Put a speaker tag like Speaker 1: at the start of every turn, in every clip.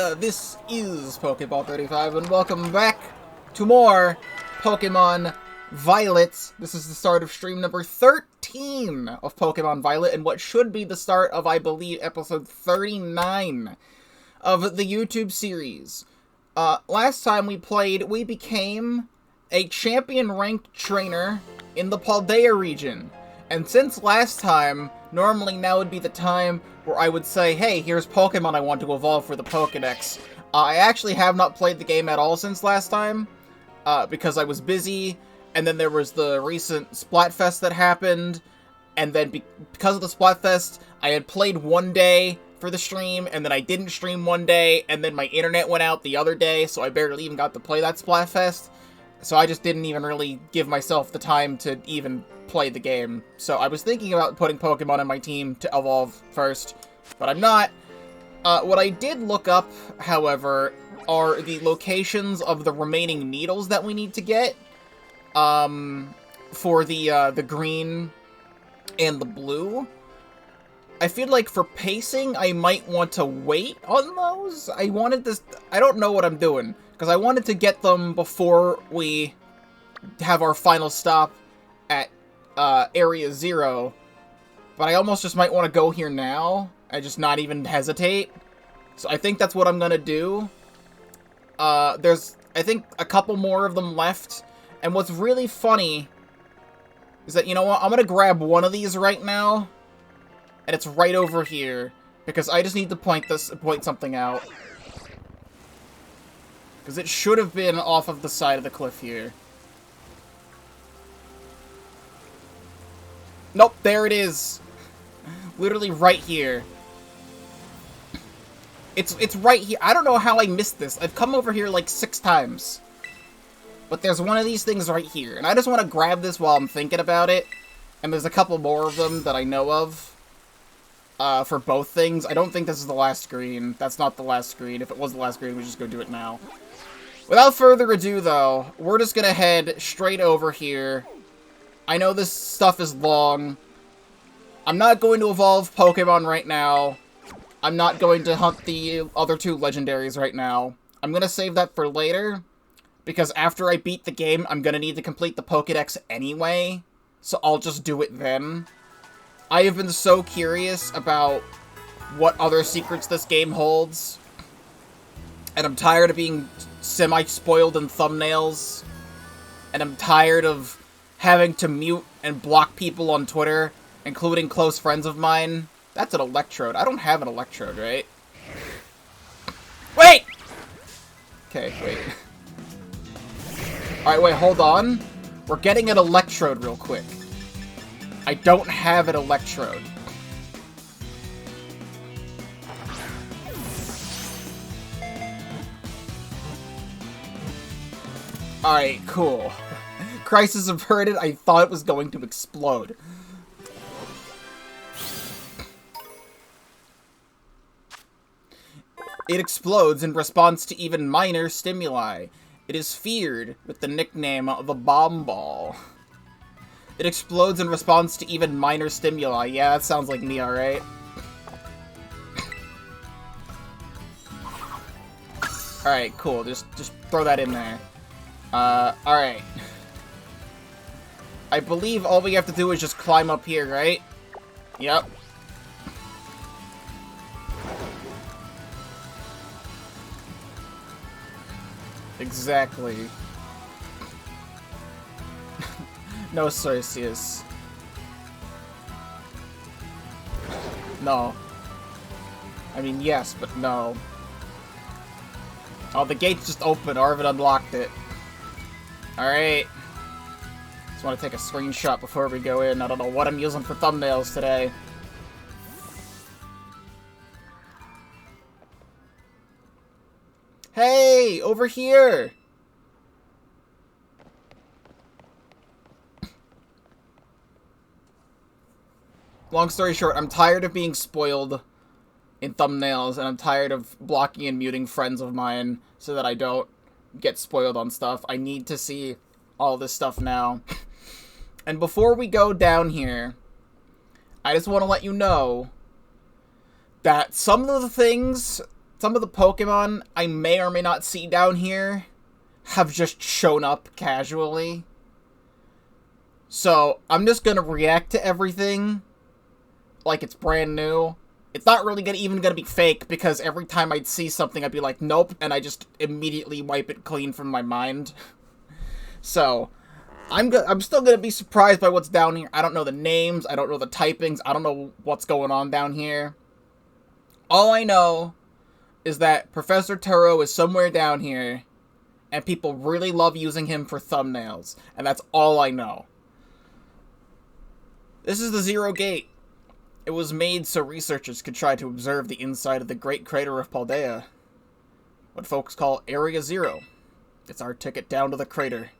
Speaker 1: Heya! This is Pokeball35, and welcome back to more Pokemon Violet. This is the start of stream number 13 of Pokemon Violet, and what should be the start of, I believe, episode 39 of the YouTube series. Last time we played, we became a champion-ranked trainer in the Paldea Region. And since last time, normally now would be the time where I would say, hey, here's Pokemon I want to evolve for the Pokedex. I actually have not played the game at all since last time, because I was busy, and then there was the recent Splatfest that happened, and then because of the Splatfest, I had played one day for the stream, and then I didn't stream one day, and then my internet went out the other day, so I barely even got to play that Splatfest. So I just didn't even really give myself the time to even play the game. So I was thinking about putting Pokemon in my team to evolve first, but I'm not. What I did look up, however, are the locations of the remaining needles that we need to get, for the green and the blue. I feel like for pacing, I might want to wait on those. I don't know what I'm doing, because I wanted to get them before we have our final stop at Area 0, but I almost just might want to go here now and just not even hesitate. So I think that's what I'm gonna do. There's, I think, a couple more of them left, and what's really funny is that, you know what, I'm gonna grab one of these right now, and it's right over here, because I just need to point something out. Because it should have been off of the side of the cliff here. Nope, there it is. Literally right here. It's right here. I don't know how I missed this. I've come over here like 6 times. But there's one of these things right here. And I just want to grab this while I'm thinking about it. And there's a couple more of them that I know of. For both things. I don't think this is the last screen. That's not the last screen. If it was the last screen, we just go do it now. Without further ado, though, we're just gonna head straight over here. I know this stuff is long. I'm not going to evolve Pokemon right now. I'm not going to hunt the other 2 legendaries right now. I'm gonna save that for later, because after I beat the game, I'm gonna need to complete the Pokedex anyway, so I'll just do it then. I have been so curious about what other secrets this game holds, and I'm tired of being semi-spoiled in thumbnails, and I'm tired of having to mute and block people on Twitter, including close friends of mine. That's an Electrode. I don't have an Electrode, right? Wait! Okay, wait. Alright, wait, hold on. We're getting an Electrode real quick. I don't have an Electrode. Alright, cool. Crisis averted. I thought it was going to explode. It explodes in response to even minor stimuli. It is feared with the nickname the Bomb Ball. It explodes in response to even minor stimuli. Yeah, that sounds like me, alright? Alright, cool. Just throw that in there. Alright. I believe all we have to do is just climb up here, right? Yep. Exactly. No, Cercius. No. I mean, yes, but no. Oh, the gate's just open. Arvid unlocked it. Alright. Just want to take a screenshot before we go in. I don't know what I'm using for thumbnails today. Hey! Over here! Long story short, I'm tired of being spoiled in thumbnails, and I'm tired of blocking and muting friends of mine so that I don't get spoiled on stuff. I need to see all this stuff now. And before we go down here, I just want to let you know that some of the things some of the Pokemon I may or may not see down here have just shown up casually. So, I'm just gonna react to everything like it's brand new. It's not really even gonna be fake, because every time I'd see something, I'd be like, nope, and I just immediately wipe it clean from my mind. So, I'm still gonna be surprised by what's down here. I don't know the names, I don't know the typings, I don't know what's going on down here. All I know is that Professor Turo is somewhere down here, and people really love using him for thumbnails, and that's all I know. This is the Zero Gate. It was made so researchers could try to observe the inside of the Great Crater of Paldea. What folks call Area Zero. It's our ticket down to the crater.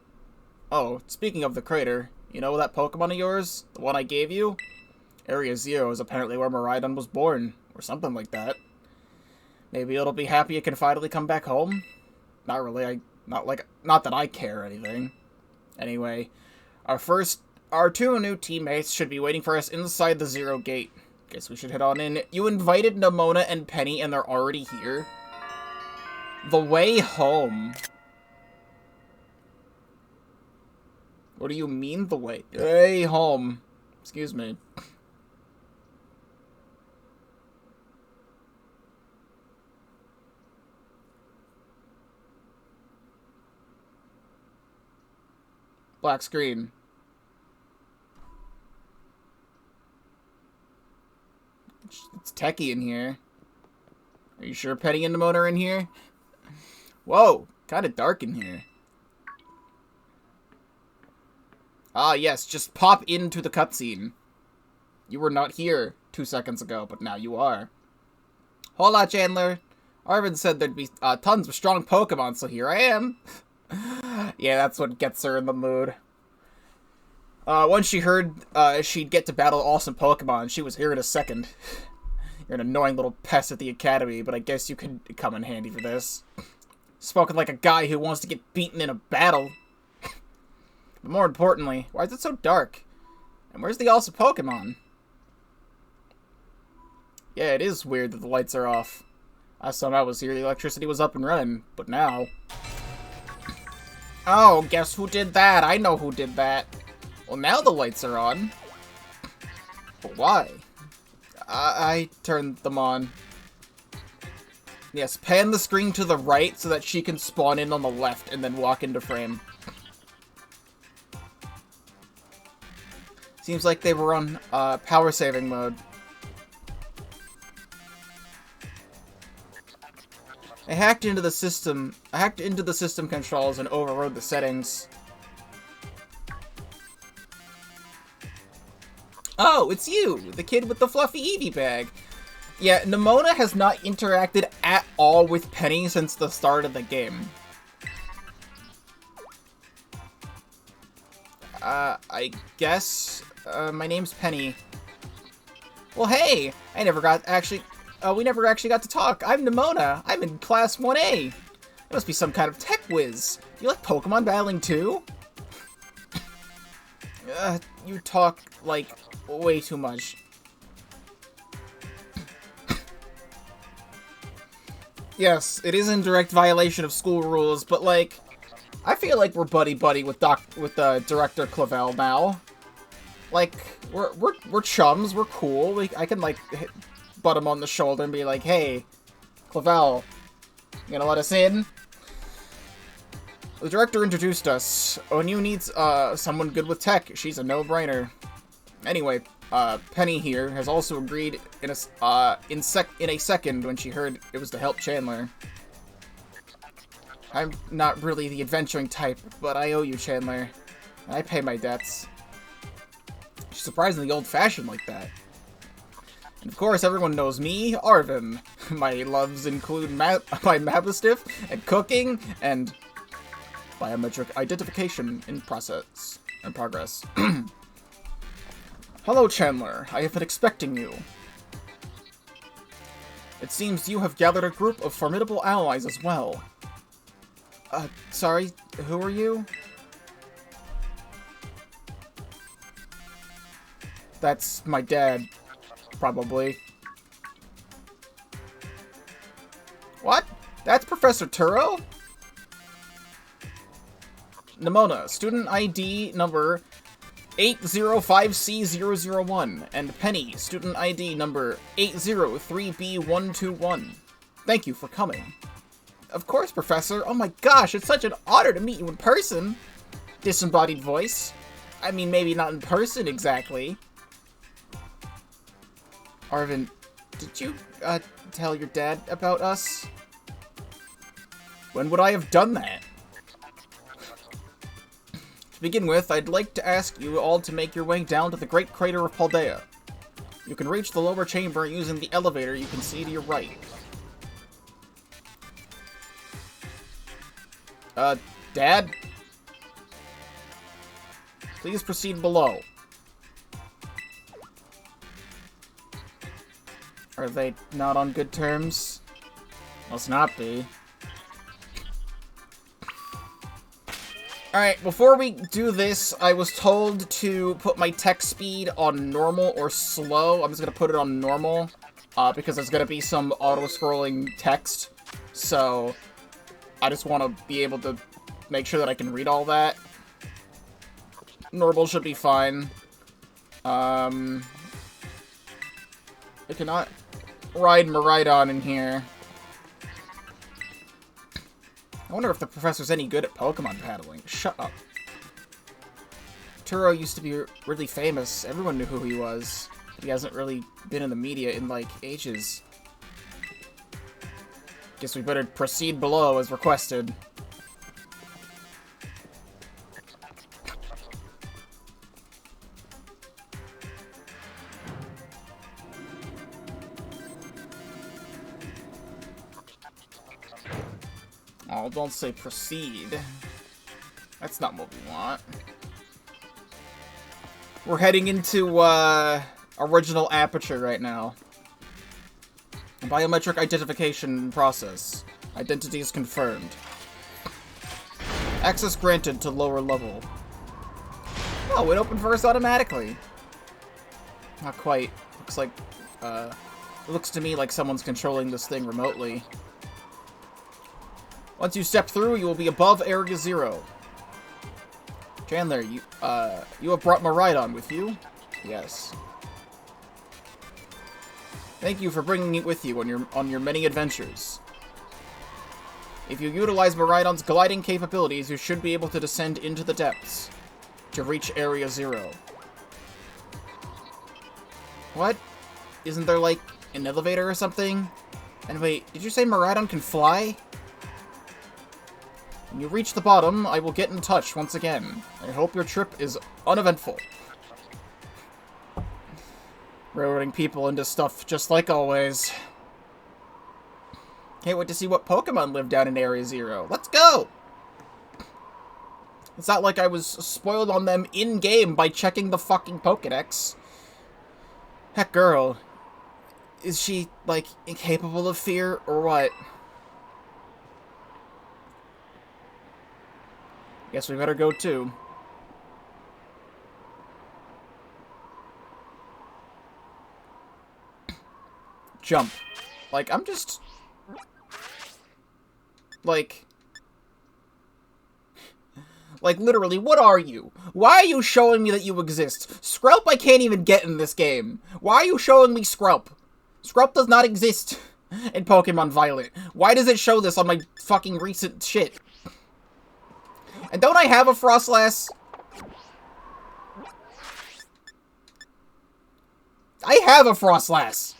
Speaker 1: Oh, speaking of the crater, you know that Pokemon of yours? The one I gave you? Area Zero is apparently where Miraidon was born, or something like that. Maybe it'll be happy it can finally come back home? Not really, not that I care or anything. Anyway, our two new teammates should be waiting for us inside the Zero Gate. Guess we should head on in. You invited Nemona and Penny, and they're already here? The way home? What do you mean, the way home? Excuse me. Black screen. It's techie in here. Are you sure Penny and Nemona are in here? Whoa, kind of dark in here. Ah, yes, just pop into the cutscene. You were not here 2 seconds ago, but now you are. Hola, Chandler. Arvin said there'd be tons of strong Pokemon, so here I am. Yeah, that's what gets her in the mood. Once she heard she'd get to battle awesome Pokemon, she was here in a second. You're an annoying little pest at the academy, but I guess you could come in handy for this. Spoken like a guy who wants to get beaten in a battle. But more importantly, why is it so dark? And where's the awesome Pokemon? Yeah, it is weird that the lights are off. Last time I was here, the electricity was up and running, but now... Oh, guess who did that? I know who did that. Well, now the lights are on. But why? I turned them on. Yes, pan the screen to the right so that she can spawn in on the left and then walk into frame. Seems like they were on power saving mode. I hacked into the system controls and overrode the settings. Oh, it's you, the kid with the fluffy Eevee bag. Yeah, Nemona has not interacted at all with Penny since the start of the game. I guess, my name's Penny. Well, hey, we never actually got to talk. I'm Nemona. I'm in Class 1A. It must be some kind of tech whiz. Do you like Pokemon battling too? You talk, like, way too much. Yes, it is in direct violation of school rules, but, like, I feel like we're buddy-buddy with Director Clavel now. Like, we're chums, we're cool. I can, like, butt him on the shoulder and be like, hey, Clavel, you gonna let us in? The director introduced us. When you need someone good with tech, she's a no-brainer. Anyway, Penny here has also agreed in a second when she heard it was to help Chandler. I'm not really the adventuring type, but I owe you, Chandler. And I pay my debts. She's surprisingly old-fashioned like that. And of course, everyone knows me, Arvin. My loves include my Mastiff and cooking and biometric identification in progress. Hello, Chandler. I have been expecting you. It seems you have gathered a group of formidable allies as well. Sorry, who are you? That's my dad, probably. That's Professor Turo? Nimona, student ID number 805C001, and Penny, student ID number 803B121. Thank you for coming. Of course, Professor. Oh my gosh, it's such an honor to meet you in person. Disembodied voice. I mean, maybe not in person exactly. Arvin, did you, tell your dad about us? When would I have done that? To begin with, I'd like to ask you all to make your way down to the Great Crater of Paldea. You can reach the lower chamber using the elevator you can see to your right. Dad? Please proceed below. Are they not on good terms? Must not be. Alright, before we do this, I was told to put my text speed on normal or slow. I'm just gonna put it on normal, because there's gonna be some auto-scrolling text. So, I just want to be able to make sure that I can read all that. Normal should be fine. I cannot ride Miraidon in here. I wonder if the professor's any good at Pokemon paddling. Shut up. Turo used to be really famous. Everyone knew who he was. He hasn't really been in the media in, like, ages. Guess we better proceed below as requested. Oh, don't say proceed. That's not what we want. We're heading into, original aperture right now. Biometric identification process. Identity is confirmed. Access granted to lower level. Oh, it opened for us automatically. Not quite. Looks like, it looks to me like someone's controlling this thing remotely. Once you step through, you will be above Area 0. Chandler, you have brought Miraidon with you? Yes. Thank you for bringing it with you on your many adventures. If you utilize Miraidon's gliding capabilities, you should be able to descend into the depths to reach Area 0. What? Isn't there, like, an elevator or something? And wait, did you say Miraidon can fly? When you reach the bottom, I will get in touch once again. I hope your trip is uneventful. Railroading people into stuff just like always. Can't wait to see what Pokemon live down in Area 0. Let's go! It's not like I was spoiled on them in-game by checking the fucking Pokedex. Heck, girl. Is she, like, incapable of fear, or what? Guess we better go too. Jump. Like, I'm just... Like, literally, what are you? Why are you showing me that you exist? Skrelp I can't even get in this game. Why are you showing me Skrelp? Skrelp does not exist in Pokemon Violet. Why does it show this on my fucking recent shit? And don't I have a Frostlass? I have a Frostlass!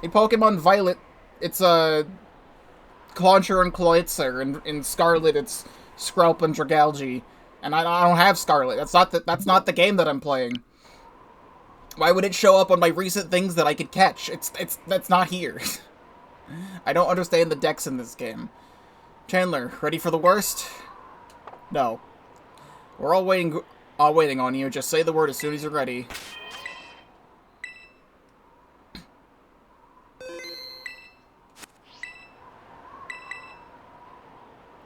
Speaker 1: In Pokemon Violet, it's Clauncher and Cloyitzer. In Scarlet, it's Skrelp and Dragalge. And I don't have Scarlet. That's not the game that I'm playing. Why would it show up on my recent things that I could catch? That's not here. I don't understand the decks in this game. Chandler, ready for the worst? No. We're all waiting on you. Just say the word as soon as you're ready.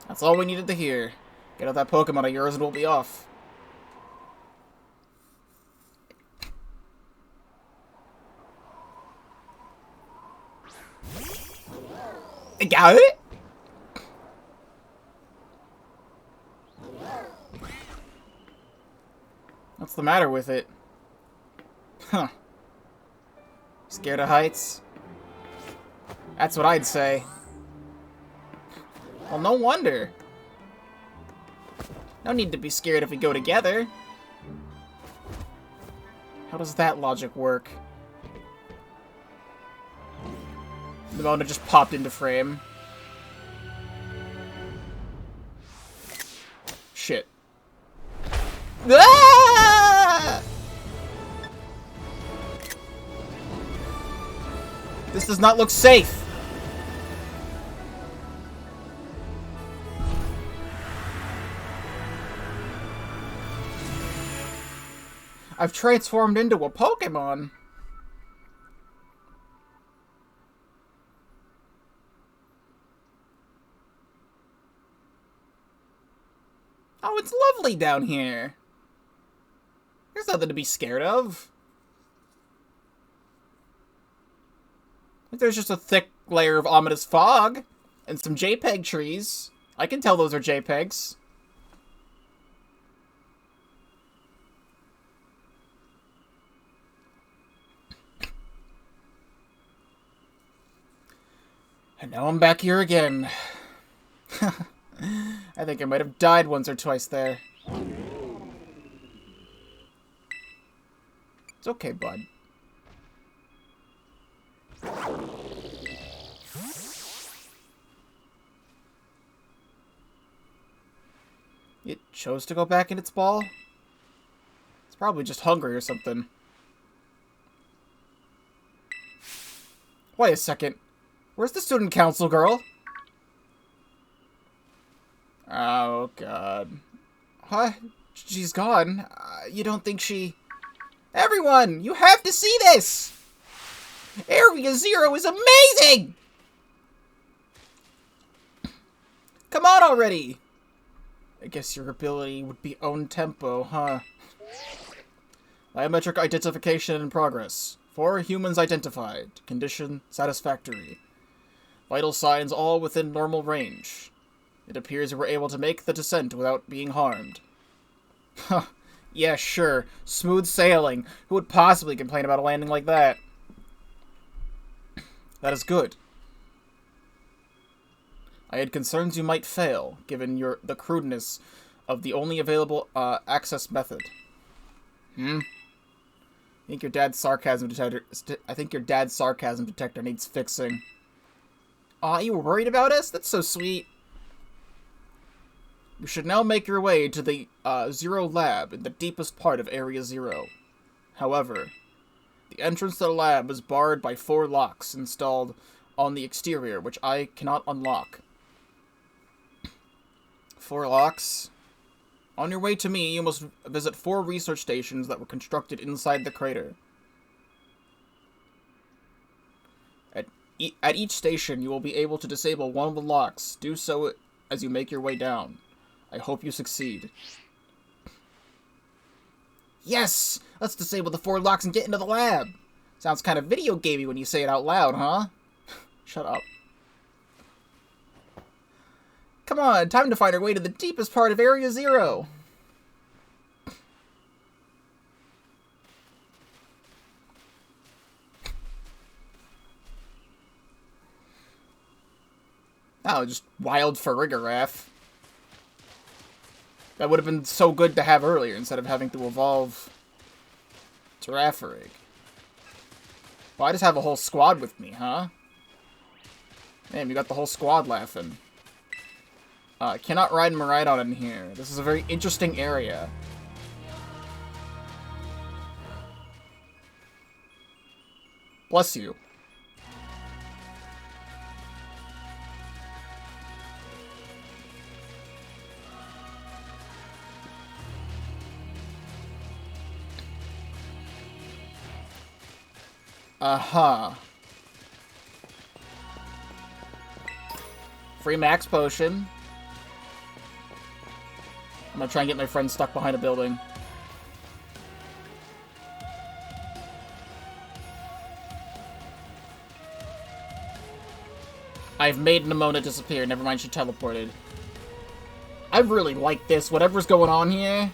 Speaker 1: That's all we needed to hear. Get out that Pokemon of yours and we'll be off. Got it? What's the matter with it? Huh. Scared of heights? That's what I'd say. Well, no wonder. No need to be scared if we go together. How does that logic work? The moment just popped into frame. Shit. Ah! This does not look safe. I've transformed into a Pokémon. Oh, it's lovely down here. There's nothing to be scared of. There's just a thick layer of ominous fog and some JPEG trees. I can tell those are JPEGs. And now I'm back here again. I think I might have died once or twice there. It's okay, bud. It chose to go back in its ball? It's probably just hungry or something. Wait a second. Where's the student council girl? Oh, God. Huh? She's gone. You don't think she... Everyone! You have to see this! Area Zero is amazing! Come on already! I guess your ability would be own tempo, huh? Biometric identification in progress. 4 humans identified. Condition satisfactory. Vital signs all within normal range. It appears you were able to make the descent without being harmed. Huh. Yeah, sure. Smooth sailing. Who would possibly complain about a landing like that? That is good. I had concerns you might fail, given the crudeness of the only available access method. I think your dad's sarcasm detector. I think your dad's sarcasm detector needs fixing. Aw, you were worried about us? That's so sweet. You should now make your way to the Zero Lab in the deepest part of Area Zero. However, the entrance to the lab is barred by 4 locks installed on the exterior, which I cannot unlock. 4 locks? On your way to me, you must visit 4 research stations that were constructed inside the crater. At each station, you will be able to disable one of the locks. Do so as you make your way down. I hope you succeed. Yes! Let's disable the 4 locks and get into the lab! Sounds kind of video gamey when you say it out loud, huh? Shut up. Come on, time to find our way to the deepest part of Area Zero! Oh, just wild Farigiraf. That would have been so good to have earlier, instead of having to evolve Girafarig. Well, I just have a whole squad with me, huh? Man, we got the whole squad laughing. Cannot ride Miraidon in here. This is a very interesting area. Bless you. Aha. Free max potion. I'm gonna try and get my friend stuck behind a building. I've made Nimona disappear. Never mind, she teleported. I really like this. Whatever's going on here.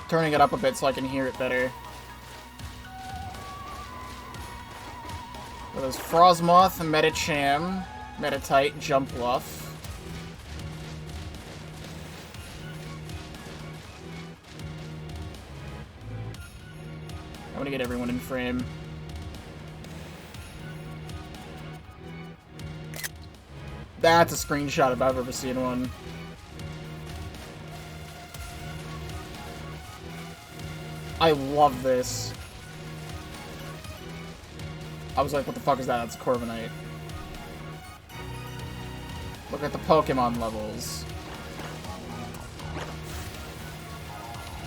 Speaker 1: Turning it up a bit so I can hear it better. So there's Frosmoth, Medicham, Meditite, Jumpluff. I'm gonna get everyone in frame. That's a screenshot if I've ever seen one. I love this. I was like, what the fuck is that? That's a Corviknight. Look at the Pokemon levels.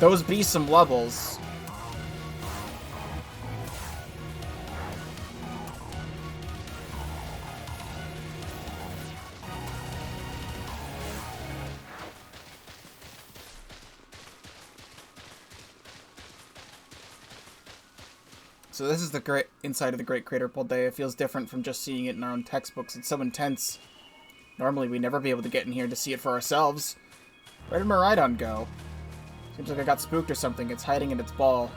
Speaker 1: Those be some levels. So this is the great inside of the Great Crater of Paldea. It feels different from just seeing it in our own textbooks. It's so intense. Normally we'd never be able to get in here to see it for ourselves. Where did Miraidon go? Seems like I got spooked or something. It's hiding in its ball.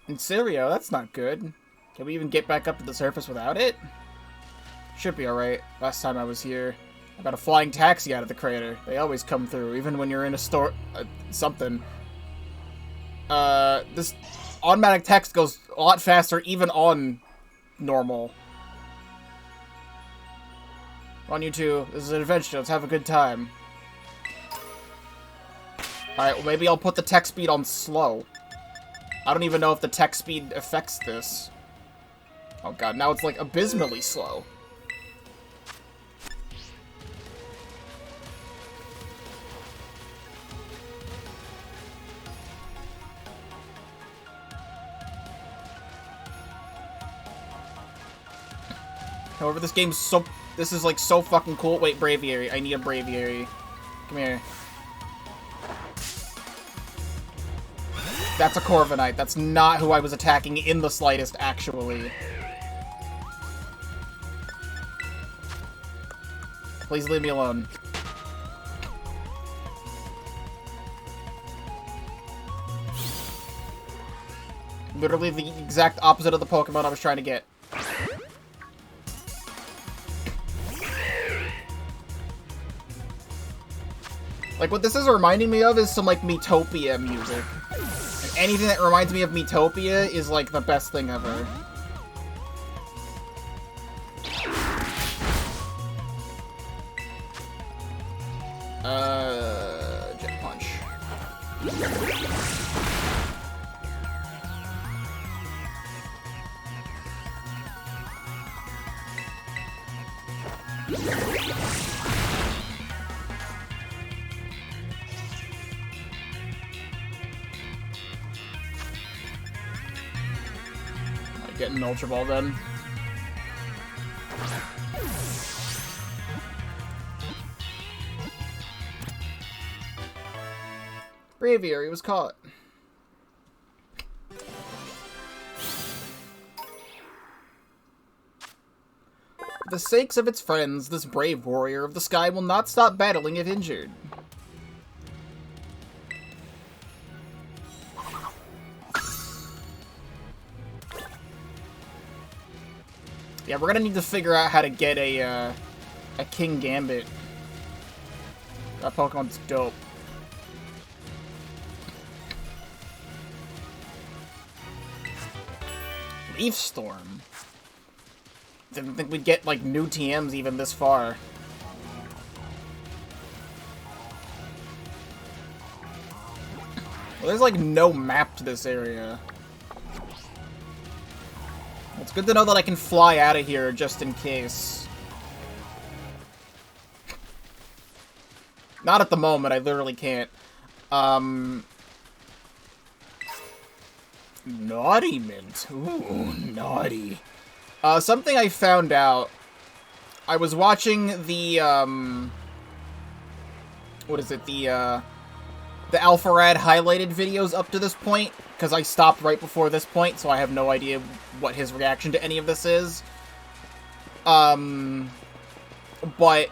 Speaker 1: Incineroar, that's not good. Can we even get back up to the surface without it? Should be alright. Last time I was here, I got a flying taxi out of the crater. They always come through, even when you're in a store... something. This... automatic text goes a lot faster, even on normal. On you two, this is an adventure, let's have a good time. Alright, well maybe I'll put the text speed on slow. I don't even know if the text speed affects this. Oh god, now it's like abysmally slow. However, this game's so... this is, like, so fucking cool. Wait, Braviary. I need a Braviary. Come here. That's a Corviknight. That's not who I was attacking in the slightest, actually. Please leave me alone. Literally the exact opposite of the Pokemon I was trying to get. Like, what this is reminding me of is some, like, Miitopia music. And anything that reminds me of Miitopia is, like, the best thing ever. Jet Punch. Getting an Ultra Ball then. Braviary was caught. For the sakes of its friends, this brave warrior of the sky will not stop battling if injured. Yeah, we're gonna need to figure out how to get a King Gambit. That Pokemon's dope. Leaf Storm. Didn't think we'd get, like, new TMs even this far. Well, there's, like, no map to this area. It's good to know that I can fly out of here just in case. Not at the moment, I literally can't. Naughty Mint. Ooh, naughty. Something I found out. I was watching the, what is it? The the Alpharad highlighted videos up to this point, because I stopped right before this point, so I have no idea what his reaction to any of this is. But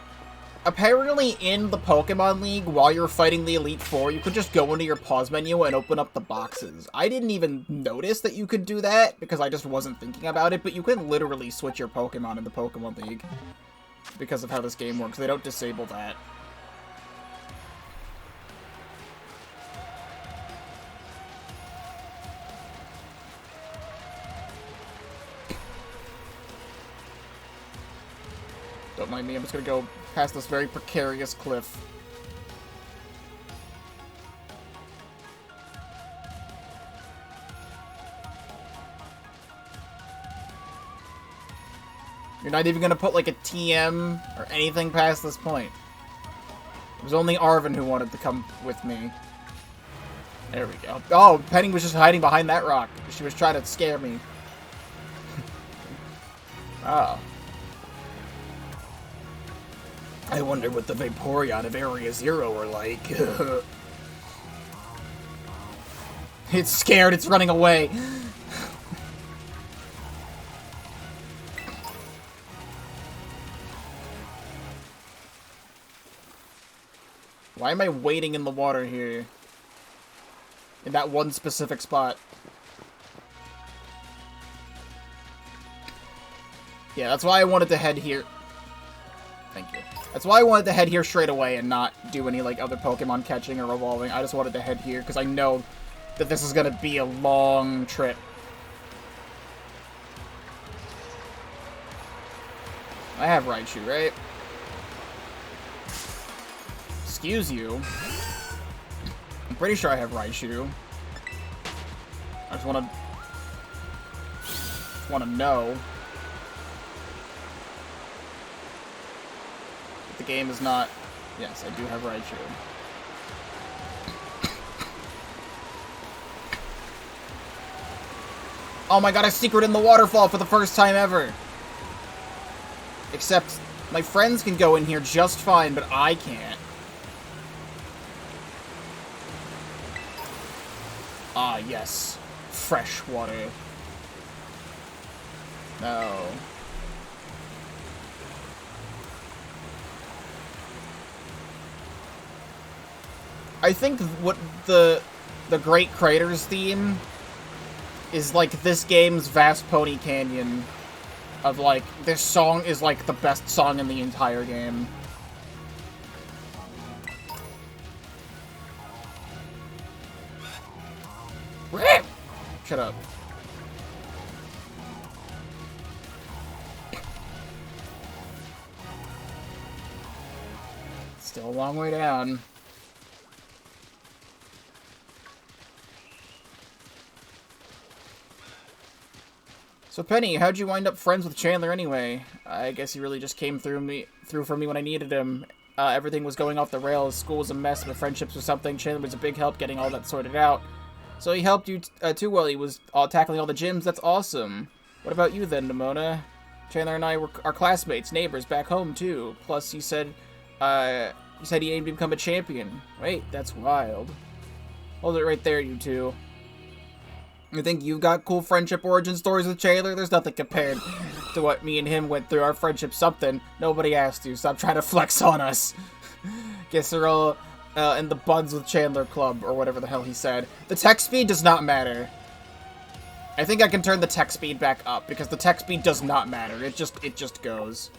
Speaker 1: apparently in the Pokemon League, while you're fighting the Elite Four, you could just go into your pause menu and open up the boxes. I didn't even notice that you could do that, because I just wasn't thinking about it, but you can literally switch your Pokemon in the Pokemon League because of how this game works. They don't disable that. Don't mind me, I'm just gonna go past this very precarious cliff. You're not even gonna put, like, a TM or anything past this point. It was only Arvin who wanted to come with me. There we go. Oh, Penny was just hiding behind that rock. She was trying to scare me. Oh. I wonder what the Vaporeon of Area Zero are like. It's scared, it's running away. Why am I waiting in the water here? In that one specific spot. Yeah, that's why I wanted to head here. Thank you. That's why I wanted to head here straight away and not do any, like, other Pokemon catching or evolving. I just wanted to head here, because I know that this is going to be a long trip. I have Raichu, right? Excuse you. I'm pretty sure I have Raichu. I just want to know. The game is not... Yes, I do have Raichu. Oh my god, a secret in the waterfall for the first time ever! Except, my friends can go in here just fine, but I can't. Ah, yes. Fresh water. No. I think what the Great Craters theme is like this game's vast Pony Canyon of like, this song is like the best song in the entire game. Shut up. Still a long way down. So Penny, how'd you wind up friends with Chandler anyway? I guess he really just came through for me when I needed him. Everything was going off the rails, school was a mess, but friendships was something. Chandler was a big help getting all that sorted out. So he helped you too while he was tackling all the gyms. That's awesome. What about you then, Nimona? Chandler and I are classmates, neighbors, back home too. Plus, you said he aimed to become a champion. Wait, that's wild. Hold it right there, you two. You think you've got cool friendship origin stories with Chandler? There's nothing compared to what me and him went through. Our friendship's something. Nobody asked you. Stop trying to flex on us. Guess they're all in the Buds with Chandler Club, or whatever the hell he said. The text speed does not matter. I think I can turn the text speed back up, because the text speed does not matter. It just goes.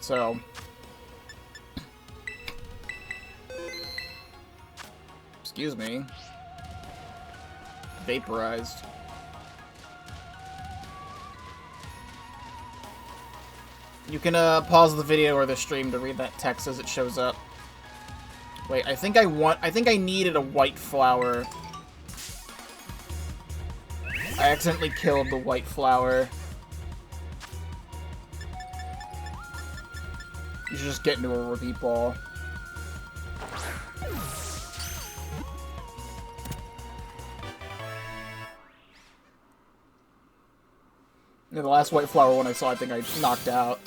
Speaker 1: So... Excuse me. Vaporized. You can pause the video or the stream to read that text as it shows up. Wait, I think I needed a white flower. I accidentally killed the white flower. You should just get into a repeat ball. Yeah, the last white flower one I saw, I think I knocked out.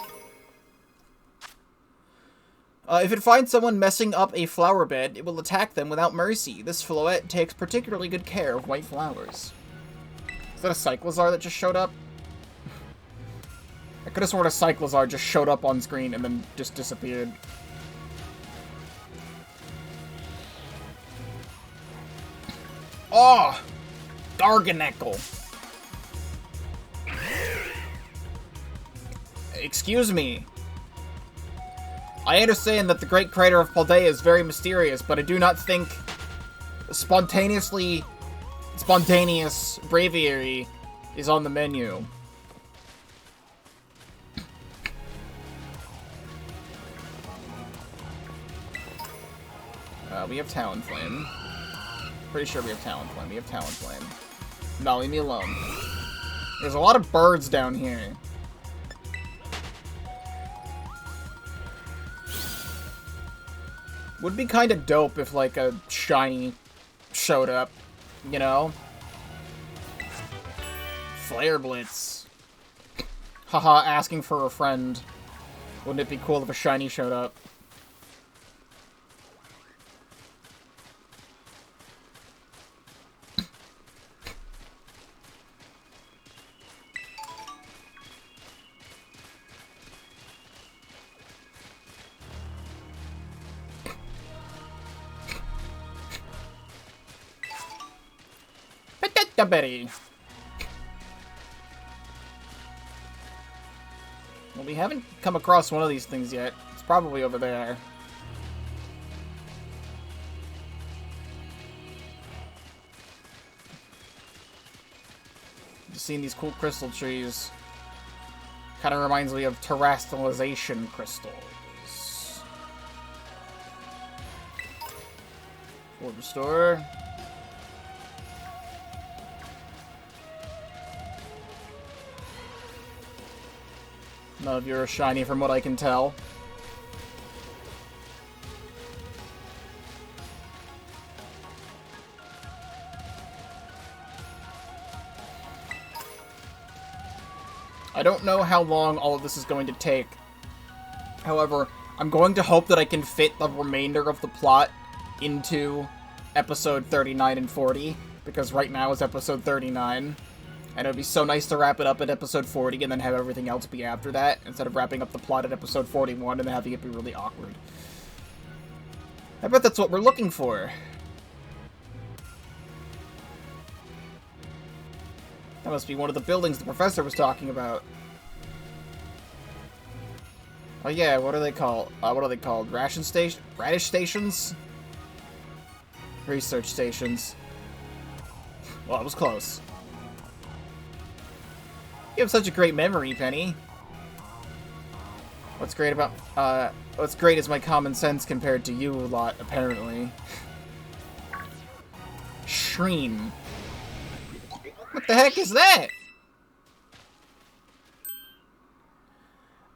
Speaker 1: If it finds someone messing up a flower bed, it will attack them without mercy. This Floette takes particularly good care of white flowers. Is that a Cyclizar that just showed up? I could have sworn a Cyclizar just showed up on screen and then just disappeared. Oh! Garganeckle. Excuse me. I understand that the Great Crater of Paldea is very mysterious, but I do not think spontaneous braviary is on the menu. We have Talonflame. Pretty sure we have Talonflame. We have Talonflame. No, leave me alone. There's a lot of birds down here. Would be kind of dope if, like, a shiny showed up, you know? Flare Blitz. Haha, asking for a friend. Wouldn't it be cool if a shiny showed up? Betty. Well, we haven't come across one of these things yet. It's probably over there. Just seeing these cool crystal trees. Kind of reminds me of terastallization crystals. Orb Restore. None of you are shiny from what I can tell. I don't know how long all of this is going to take. However, I'm going to hope that I can fit the remainder of the plot into episode 39 and 40, because right now is episode 39. And it would be so nice to wrap it up at episode 40 and then have everything else be after that, instead of wrapping up the plot at episode 41 and then having it be really awkward. I bet that's what we're looking for. That must be one of the buildings the professor was talking about. Oh yeah, what are they called? What are they called? Radish stations? Research stations. Well, it was close. You have such a great memory, Penny. What's great is my common sense compared to you lot, apparently. Shreen. What the heck is that?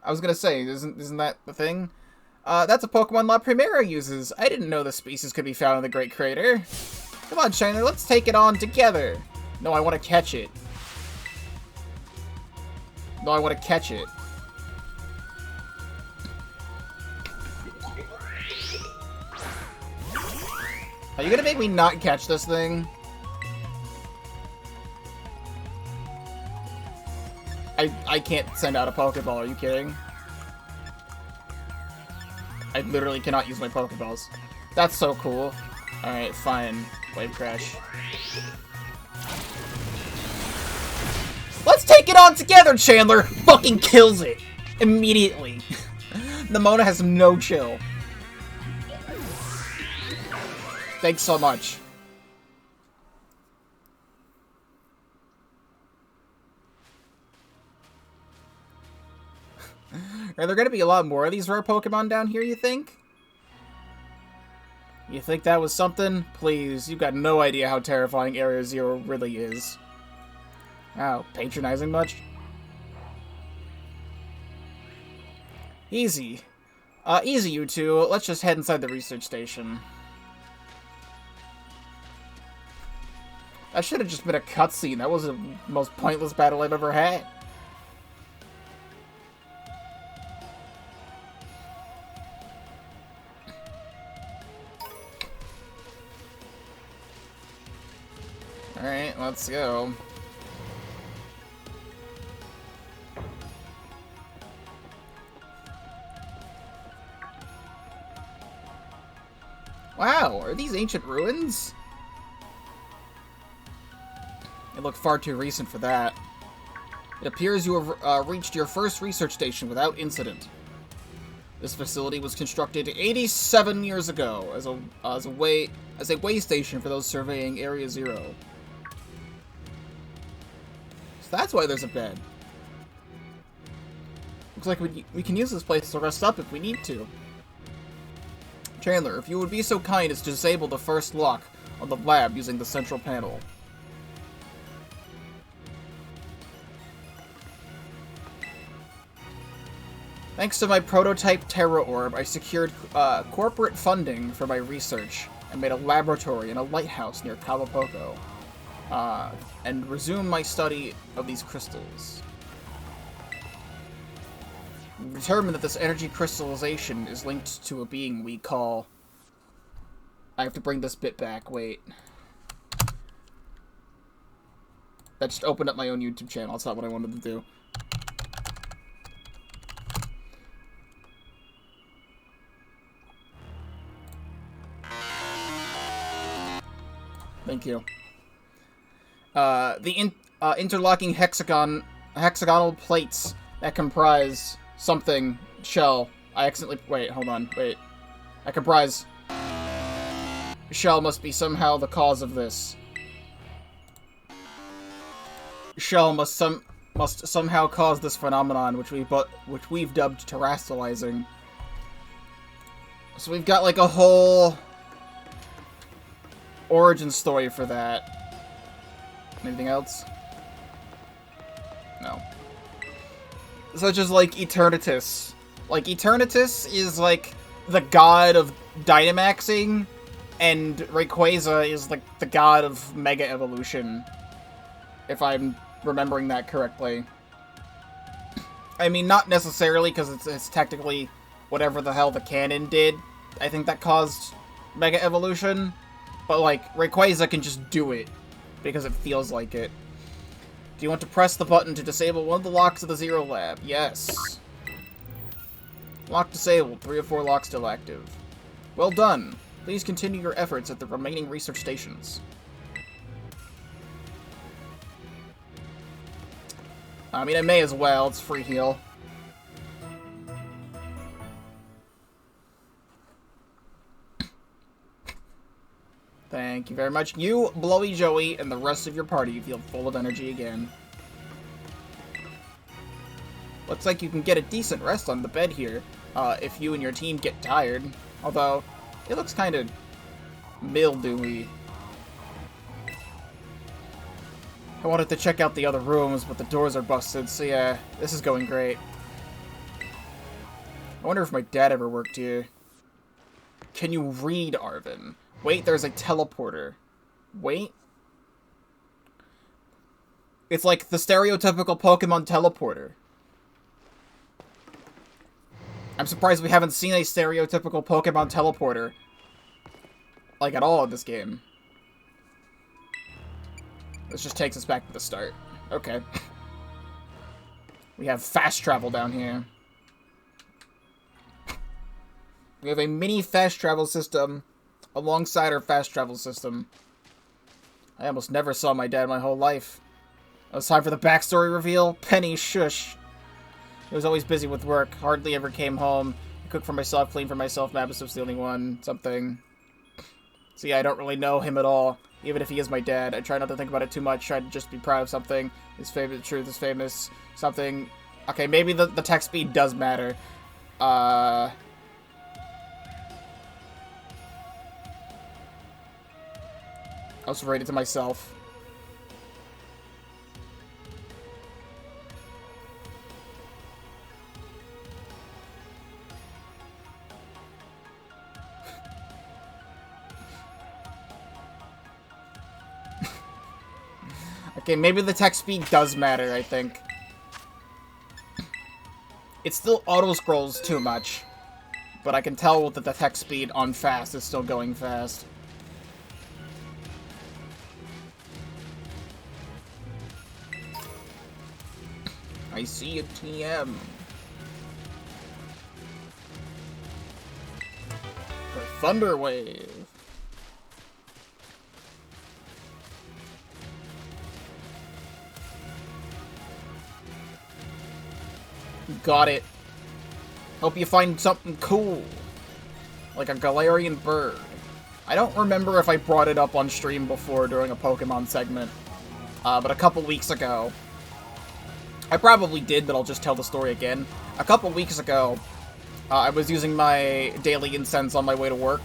Speaker 1: I was gonna say, isn't that the thing? That's a Pokemon La Primera uses. I didn't know the species could be found in the Great Crater. Come on, Shiner, let's take it on together. No, I want to catch it. No, I want to catch it. Are you gonna make me not catch this thing? I can't send out a Pokeball, are you kidding? I literally cannot use my Pokeballs. That's so cool. Alright, fine. Wave Crash. Let's take it on together, Chandler! Fucking kills it! Immediately. Nemona has no chill. Thanks so much. Are there gonna be a lot more of these rare Pokemon down here, you think? You think that was something? Please, you've got no idea how terrifying Area Zero really is. Oh, patronizing much? Easy. Easy, you two. Let's just head inside the research station. That should have just been a cutscene. That was the most pointless battle I've ever had. Alright, let's go. Wow, are these ancient ruins? They look far too recent for that. It appears you have reached your first research station without incident. This facility was constructed 87 years ago as a way station for those surveying Area Zero. So that's why there's a bed. Looks like we can use this place to rest up if we need to. Chandler, if you would be so kind as to disable the first lock on the lab using the central panel. Thanks to my prototype Terra Orb, I secured corporate funding for my research and made a laboratory and a lighthouse near Kawapoko, and resumed my study of these crystals. We determined that this energy crystallization is linked to a being we call... I have to bring this bit back, wait. That just opened up my own YouTube channel, that's not what I wanted to do. Thank you. The interlocking hexagonal plates that comprise something shell. I accidentally... Wait, hold on. Wait. That comprise... Shell must be somehow the cause of this. Shell must somehow cause this phenomenon, which we've dubbed terrestrializing. So we've got like a whole origin story for that. Anything else? No. Such as like Eternatus. Like Eternatus is like the god of Dynamaxing, and Rayquaza is like the god of Mega Evolution. If I'm remembering that correctly. I mean, not necessarily, because it's technically whatever the hell the canon did. I think that caused Mega Evolution. But, like, Rayquaza can just do it, because it feels like it. Do you want to press the button to disable one of the locks of the Zero Lab? Yes. Lock disabled. 3 of 4 locks still active. Well done. Please continue your efforts at the remaining research stations. I mean, I may as well. It's free heal. Thank you very much. You, Blowy Joey, and the rest of your party feel full of energy again. Looks like you can get a decent rest on the bed here, if you and your team get tired. Although, it looks kind of mildewy. I wanted to check out the other rooms, but the doors are busted, so yeah, this is going great. I wonder if my dad ever worked here. Can you read, Arvin? Wait, there's a teleporter. Wait. It's like the stereotypical Pokemon teleporter. I'm surprised we haven't seen a stereotypical Pokemon teleporter, like, at all in this game. This just takes us back to the start. Okay. We have fast travel down here. We have a mini fast travel system alongside our fast travel system. I almost never saw my dad my whole life. It was time for the backstory reveal. Penny, shush. He was always busy with work, hardly ever came home. I cooked for myself, cleaned for myself, Mabus was the only one, something. So yeah, I don't really know him at all, even if he is my dad. I try not to think about it too much, try to just be proud of something. His favorite truth is famous, something. Okay, maybe the text speed does matter. I'll just write it to myself. Okay, maybe the text speed does matter, I think. It still auto-scrolls too much. But I can tell that the text speed on fast is still going fast. I see a TM. The Thunder Wave. Got it. Hope you find something cool. Like a Galarian bird. I don't remember if I brought it up on stream before during a Pokemon segment. But a couple weeks ago... I probably did, but I'll just tell the story again. A couple weeks ago, I was using my daily incense on my way to work.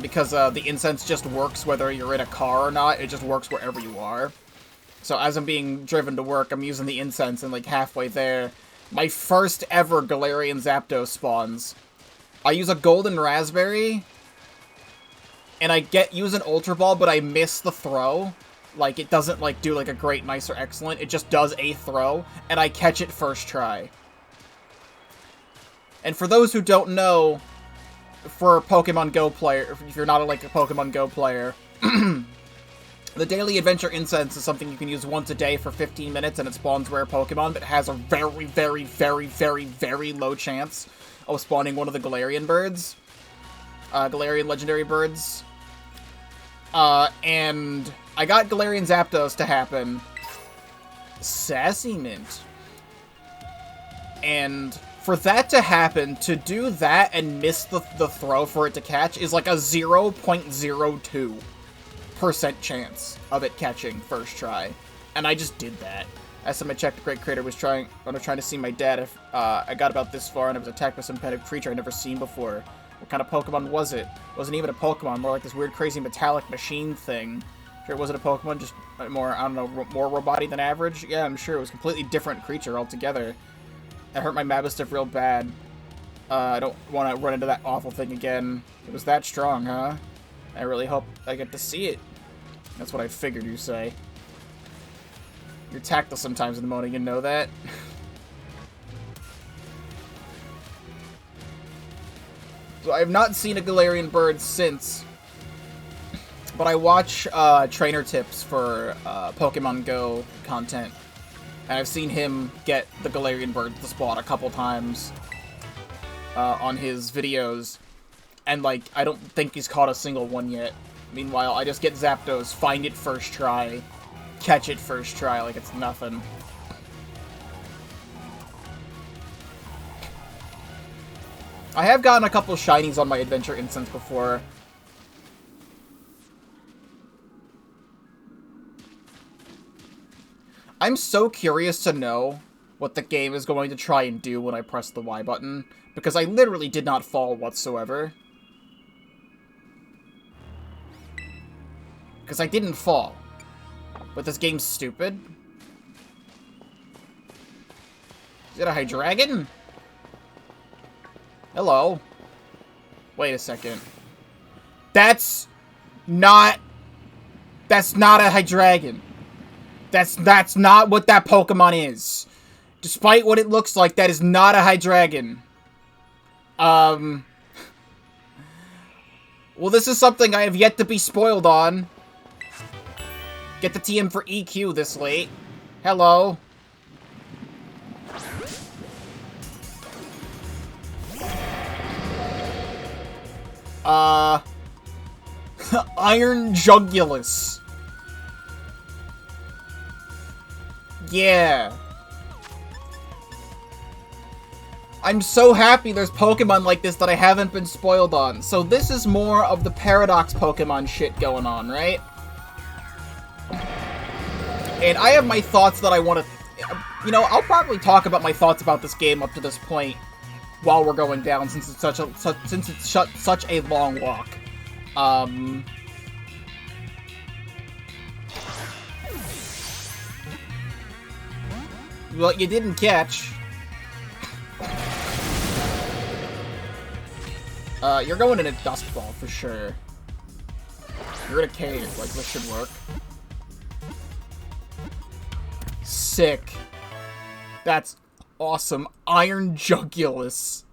Speaker 1: Because the incense just works whether you're in a car or not. It just works wherever you are. So as I'm being driven to work, I'm using the incense, and like halfway there, my first ever Galarian Zapdos spawns. I use a Golden Raspberry, and I use an Ultra Ball, but I miss the throw. Like, it doesn't, like, do, like, a great, nice, or excellent. It just does a throw, and I catch it first try. And for those who don't know, for a Pokemon Go player, if you're not, like, a Pokemon Go player, the Daily Adventure Incense is something you can use once a day for 15 minutes, and it spawns rare Pokemon, but has a very, very, very, very, very low chance of spawning one of the Galarian birds. Galarian legendary birds. And I got Galarian Zapdos to happen. Sassy Mint. And for that to happen, to do that and miss the throw for it to catch is like a 0.02% chance of it catching first try. And I just did that. Last time I checked, the Great Crater was trying to see my dad if I got about this far and I was attacked by some kind of creature I'd never seen before. What kind of Pokemon was it? It wasn't even a Pokemon, more like this weird, crazy metallic machine thing. Sure, it wasn't a Pokemon, just more, I don't know, more roboty than average? Yeah, I'm sure it was a completely different creature altogether. That hurt my Mastiff real bad. I don't want to run into that awful thing again. It was that strong, huh? I really hope I get to see it. That's what I figured you'd say. You're tactile sometimes in the morning, you know that? So I have not seen a Galarian bird since, but I watch trainer tips for Pokemon Go content, and I've seen him get the Galarian bird to spawn a couple times on his videos, and like, I don't think he's caught a single one yet. Meanwhile, I just get Zapdos, find it first try, catch it first try like it's nothing. I have gotten a couple shinies on my Adventure Instance before. I'm so curious to know what the game is going to try and do when I press the Y button, because I literally did not fall whatsoever. Because I didn't fall. But this game's stupid. Is it a Hydreigon? Hello. Wait a second. That's not a Hydreigon. That's not what that Pokemon is. Despite what it looks like, that is not a Hydreigon. Well, this is something I have yet to be spoiled on. Get the TM for EQ this late. Hello. Iron Jugulus. Yeah. I'm so happy there's Pokemon like this that I haven't been spoiled on. So this is more of the Paradox Pokemon shit going on, right? And I have my thoughts that I want to... You know, I'll probably talk about my thoughts about this game up to this point while we're going down, since it's such a long walk. Well, you didn't catch. You're going in a Dusk Ball for sure. You're in a cave, like, this should work. Sick. That's awesome. Iron Jugulus.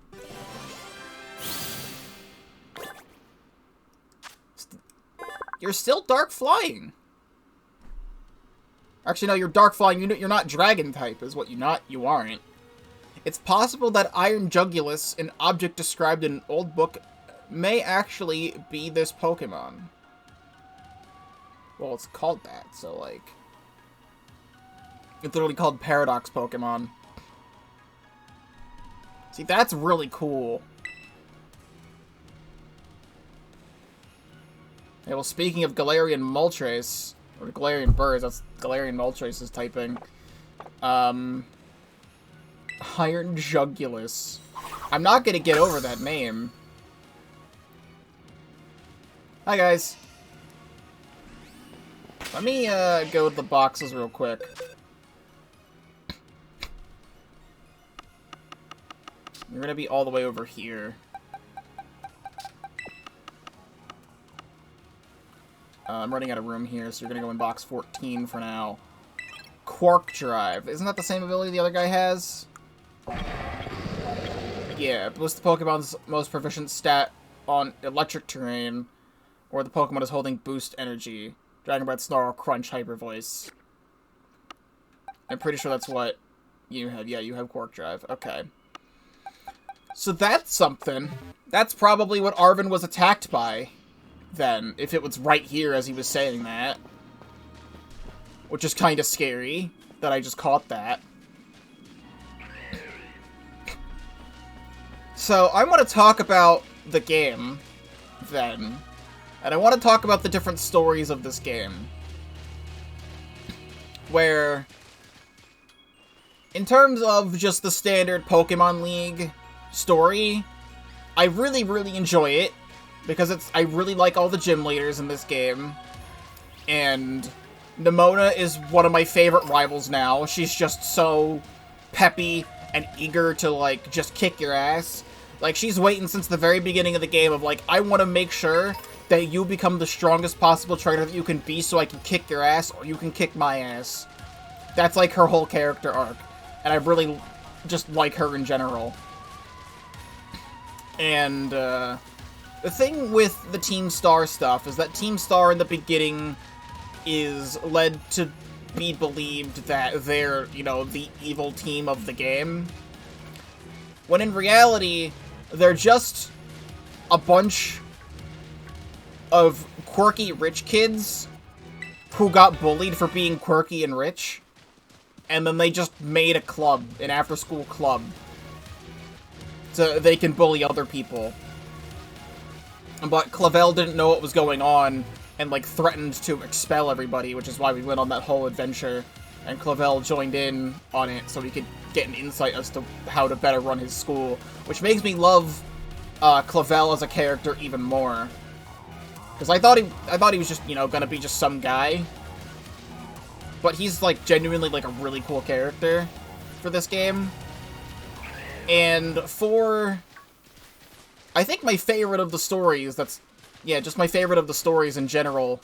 Speaker 1: You're still Dark Flying. Actually, no, you're Dark Flying. You're not Dragon type, is what you aren't. It's possible that Iron Jugulus, an object described in an old book, may actually be this Pokemon. Well, it's called that, so, like... It's literally called Paradox Pokemon. See, that's really cool. Yeah, well, speaking of Galarian Moltres, or Galarian birds, that's Galarian Moltres is typing. Iron Jugulus. I'm not gonna get over that name. Hi, guys. Let me, go to the boxes real quick. You're gonna be all the way over here. I'm running out of room here, so you're gonna go in box 14 for now. Quark Drive. Isn't that the same ability the other guy has? Yeah, boost the Pokemon's most proficient stat on electric terrain, or the Pokemon is holding boost energy. Dragon Breath, Snarl, Crunch, Hyper Voice. I'm pretty sure that's what you have. Yeah, you have Quark Drive. Okay. So that's something. That's probably what Arven was attacked by, then, if it was right here as he was saying that. Which is kind of scary, that I just caught that. So, I want to talk about the game, then. And I want to talk about the different stories of this game. Where, in terms of just the standard Pokemon League story, I really, really enjoy it. Because I really like all the gym leaders in this game. And Nimona is one of my favorite rivals now. She's just so peppy and eager to, like, just kick your ass. Like, she's waiting since the very beginning of the game of, like, I want to make sure that you become the strongest possible trainer that you can be so I can kick your ass or you can kick my ass. That's, like, her whole character arc. And I really just like her in general. And, the thing with the Team Star stuff is that Team Star in the beginning is led to be believed that they're, you know, the evil team of the game. When in reality, they're just a bunch of quirky rich kids who got bullied for being quirky and rich. And then they just made a club, an after-school club, so they can bully other people. But Clavel didn't know what was going on, and, like, threatened to expel everybody, which is why we went on that whole adventure. And Clavel joined in on it so he could get an insight as to how to better run his school. Which makes me love Clavel as a character even more. Because I thought he was just, you know, gonna be just some guy. But he's, like, genuinely, like, a really cool character for this game. And for... I think my favorite of the stories, yeah, just my favorite of the stories in general.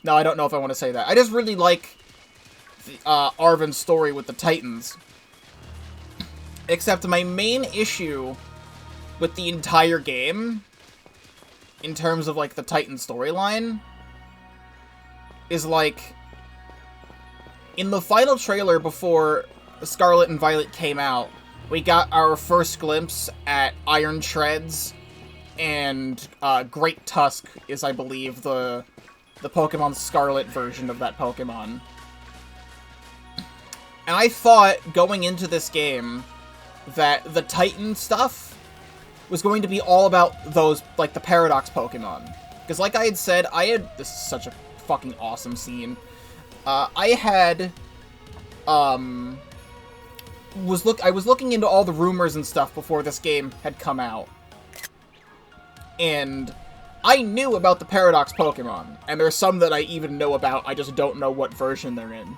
Speaker 1: No, I don't know if I want to say that. I just really like Arven's story with the Titans. Except my main issue with the entire game, in terms of, like, the Titan storyline, is, like, in the final trailer before Scarlet and Violet came out, we got our first glimpse at Iron Treads, and Great Tusk is, I believe, the Pokemon Scarlet version of that Pokemon. And I thought, going into this game, that the Titan stuff was going to be all about those, like, the Paradox Pokemon. Because like I had said, this is such a fucking awesome scene. I was looking into all the rumors and stuff before this game had come out. And I knew about the Paradox Pokemon. And there's some that I even know about, I just don't know what version they're in.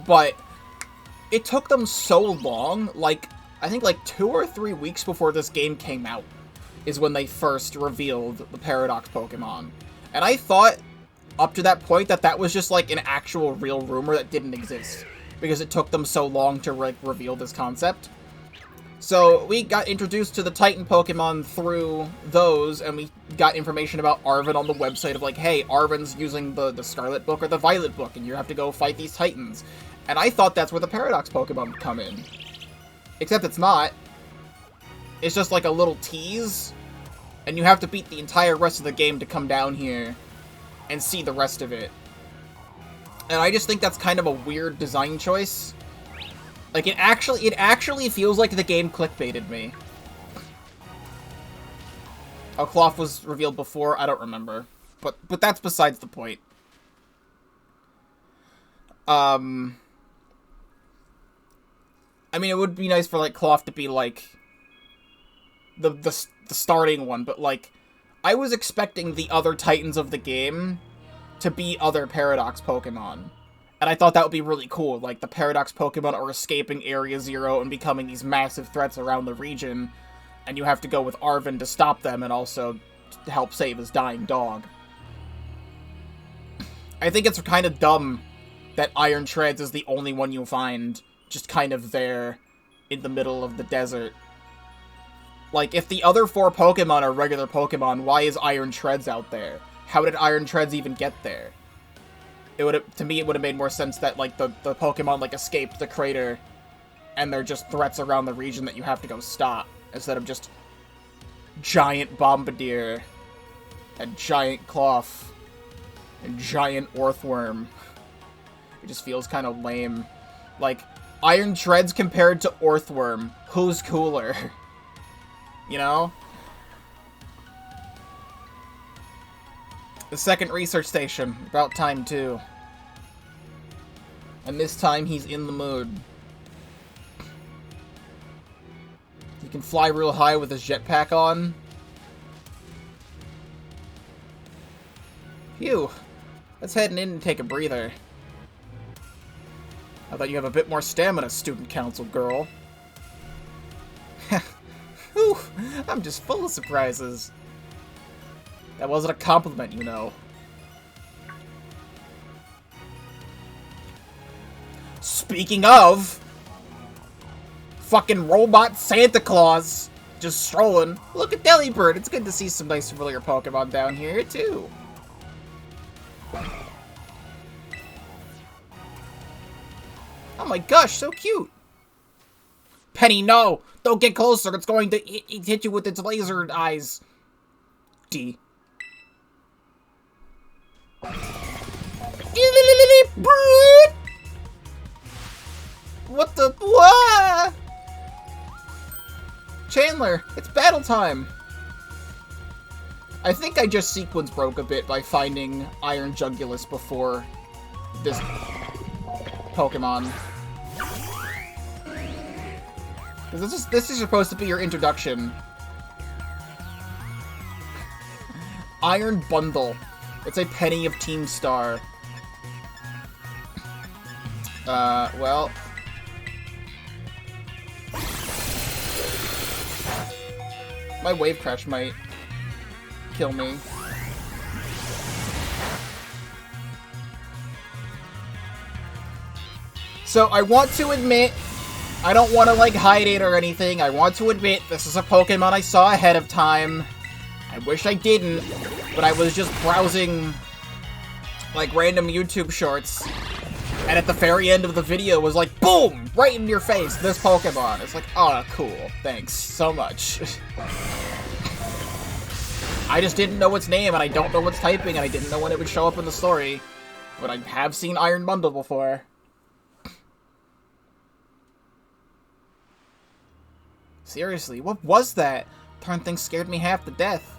Speaker 1: But it took them so long, like, I think like 2 or 3 weeks before this game came out is when they first revealed the Paradox Pokemon. And I thought, up to that point, that was just like an actual real rumor that didn't exist. Because it took them so long to, like, reveal this concept. So we got introduced to the Titan Pokemon through those, and we got information about Arven on the website of like, hey, Arven's using the Scarlet Book or the Violet Book, and you have to go fight these Titans. And I thought that's where the Paradox Pokemon would come in. Except it's not. It's just like a little tease, and you have to beat the entire rest of the game to come down here and see the rest of it. And I just think that's kind of a weird design choice. Like, it actually feels like the game clickbaited me. Oh, Cloth was revealed before? I don't remember. But that's besides the point. I mean, it would be nice for, like, Cloth to be, like, the starting one, but, like, I was expecting the other Titans of the game to be other Paradox Pokemon. And I thought that would be really cool. Like, the Paradox Pokemon are escaping Area Zero and becoming these massive threats around the region, and you have to go with Arven to stop them and also to help save his dying dog. I think it's kind of dumb that Iron Treads is the only one you'll find just kind of there in the middle of the desert. Like, if the other 4 Pokemon are regular Pokemon, why is Iron Treads out there? How did Iron Treads even get there? To me, it would have made more sense that, like, the Pokemon, like, escaped the crater, and they're just threats around the region that you have to go stop, instead of just giant Bombardier, and giant Cloth, and giant Orthworm. It just feels kind of lame. Like, Iron Treads compared to Orthworm, who's cooler? You know? The second research station. About time, too. And this time, he's in the mood. He can fly real high with his jetpack on. Phew. Let's head in and take a breather. I thought you have a bit more stamina, student council girl. Whew. I'm just full of surprises. That wasn't a compliment, you know. Speaking of, fucking robot Santa Claus just strolling. Look at Delibird. It's good to see some nice familiar Pokemon down here, too. Oh my gosh, so cute. Penny, no! Don't get closer. It's going to hit you with its laser eyes. D. What the? What? Chandler, it's battle time. I think I just sequence broke a bit by finding Iron Jungulus before this Pokemon. Because this is supposed to be your introduction. Iron Bundle. It's a penny of Team Star. Well. My Wave Crash might kill me. So, I want to admit, I don't want to, like, hide it or anything. I want to admit this is a Pokemon I saw ahead of time. I wish I didn't, but I was just browsing, like, random YouTube shorts, and at the very end of the video was like, boom! Right in your face, this Pokemon. It's like, oh, cool. Thanks so much. I just didn't know its name, and I don't know what's typing, and I didn't know when it would show up in the story. But I have seen Iron Bundle before. Seriously, what was that? Darn thing scared me half to death.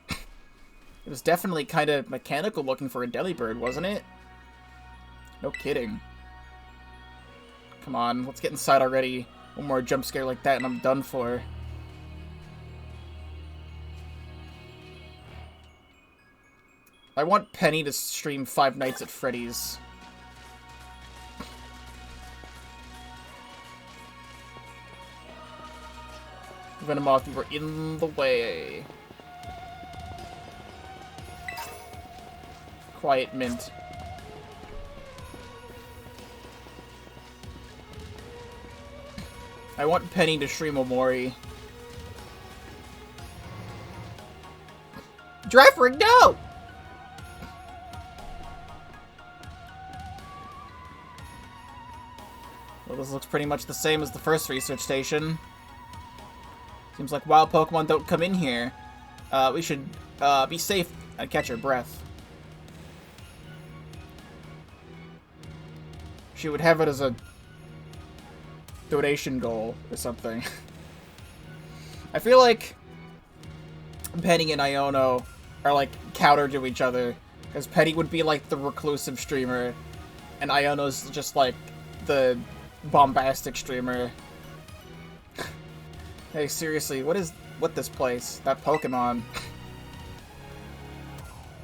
Speaker 1: It was definitely kind of mechanical looking for a Delibird, wasn't it? No kidding. Come on, let's get inside already. One more jump scare like that and I'm done for. I want Penny to stream Five Nights at Freddy's. Venomoth, you were in the way. Quiet Mint. I want Penny to stream Omori. Drefford, no! Well, this looks pretty much the same as the first research station. Seems like wild Pokemon don't come in here. We should be safe and catch our breath. She would have it as a donation goal or something. I feel like Penny and Iono are like counter to each other, because Penny would be like the reclusive streamer, and Iono's just like the bombastic streamer. Hey, seriously, what this place? That Pokemon.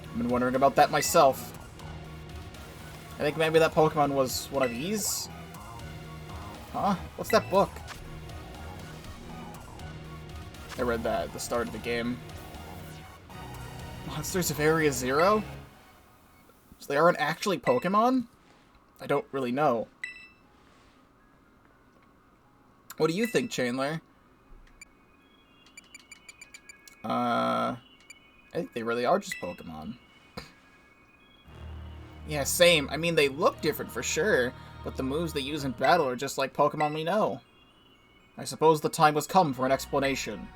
Speaker 1: I've been wondering about that myself. I think maybe that Pokemon was one of these? Huh? What's that book? I read that at the start of the game. Monsters of Area Zero? So they aren't actually Pokemon? I don't really know. What do you think, Chandler? I think they really are just Pokemon. Yeah, same. I mean, they look different for sure, but the moves they use in battle are just like Pokemon we know. I suppose the time has come for an explanation.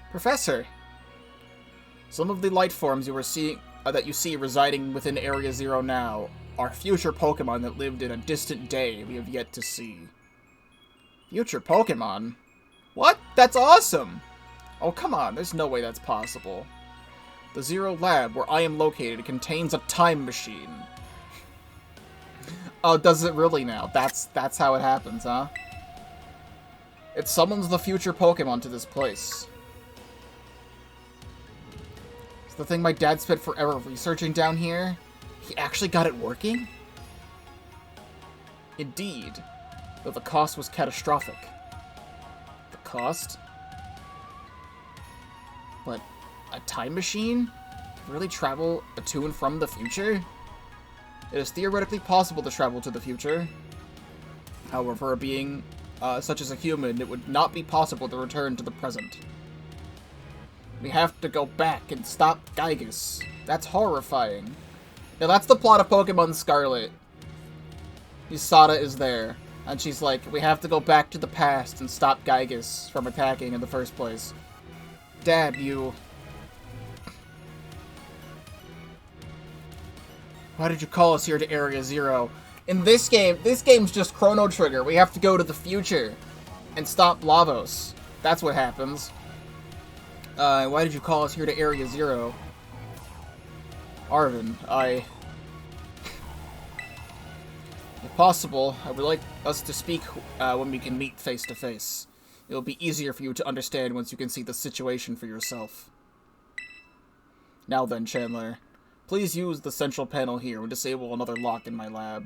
Speaker 1: Professor! Some of the light forms that you see residing within Area Zero now are future Pokemon that lived in a distant day we have yet to see. Future Pokemon? What? That's awesome! Oh, come on, there's no way that's possible. The Zero Lab, where I am located, contains a time machine. Oh, does it really now? That's how it happens, huh? It summons the future Pokemon to this place. Is the thing my dad spent forever researching down here? He actually got it working? Indeed. Though the cost was catastrophic. The cost? But a time machine? Really travel to and from the future? It is theoretically possible to travel to the future. However, for a being such as a human, it would not be possible to return to the present. We have to go back and stop Gygus. That's horrifying. Now that's the plot of Pokemon Scarlet. Yusada is there, and she's like, we have to go back to the past and stop Gygus from attacking in the first place. Dad, you... Why did you call us here to Area Zero? In this game's just Chrono Trigger. We have to go to the future and stop Lavos. That's what happens. Why did you call us here to Area Zero? Arvin, if possible, I would like us to speak when we can meet face to face. It will be easier for you to understand once you can see the situation for yourself. Now then, Chandler, please use the central panel here and disable another lock in my lab.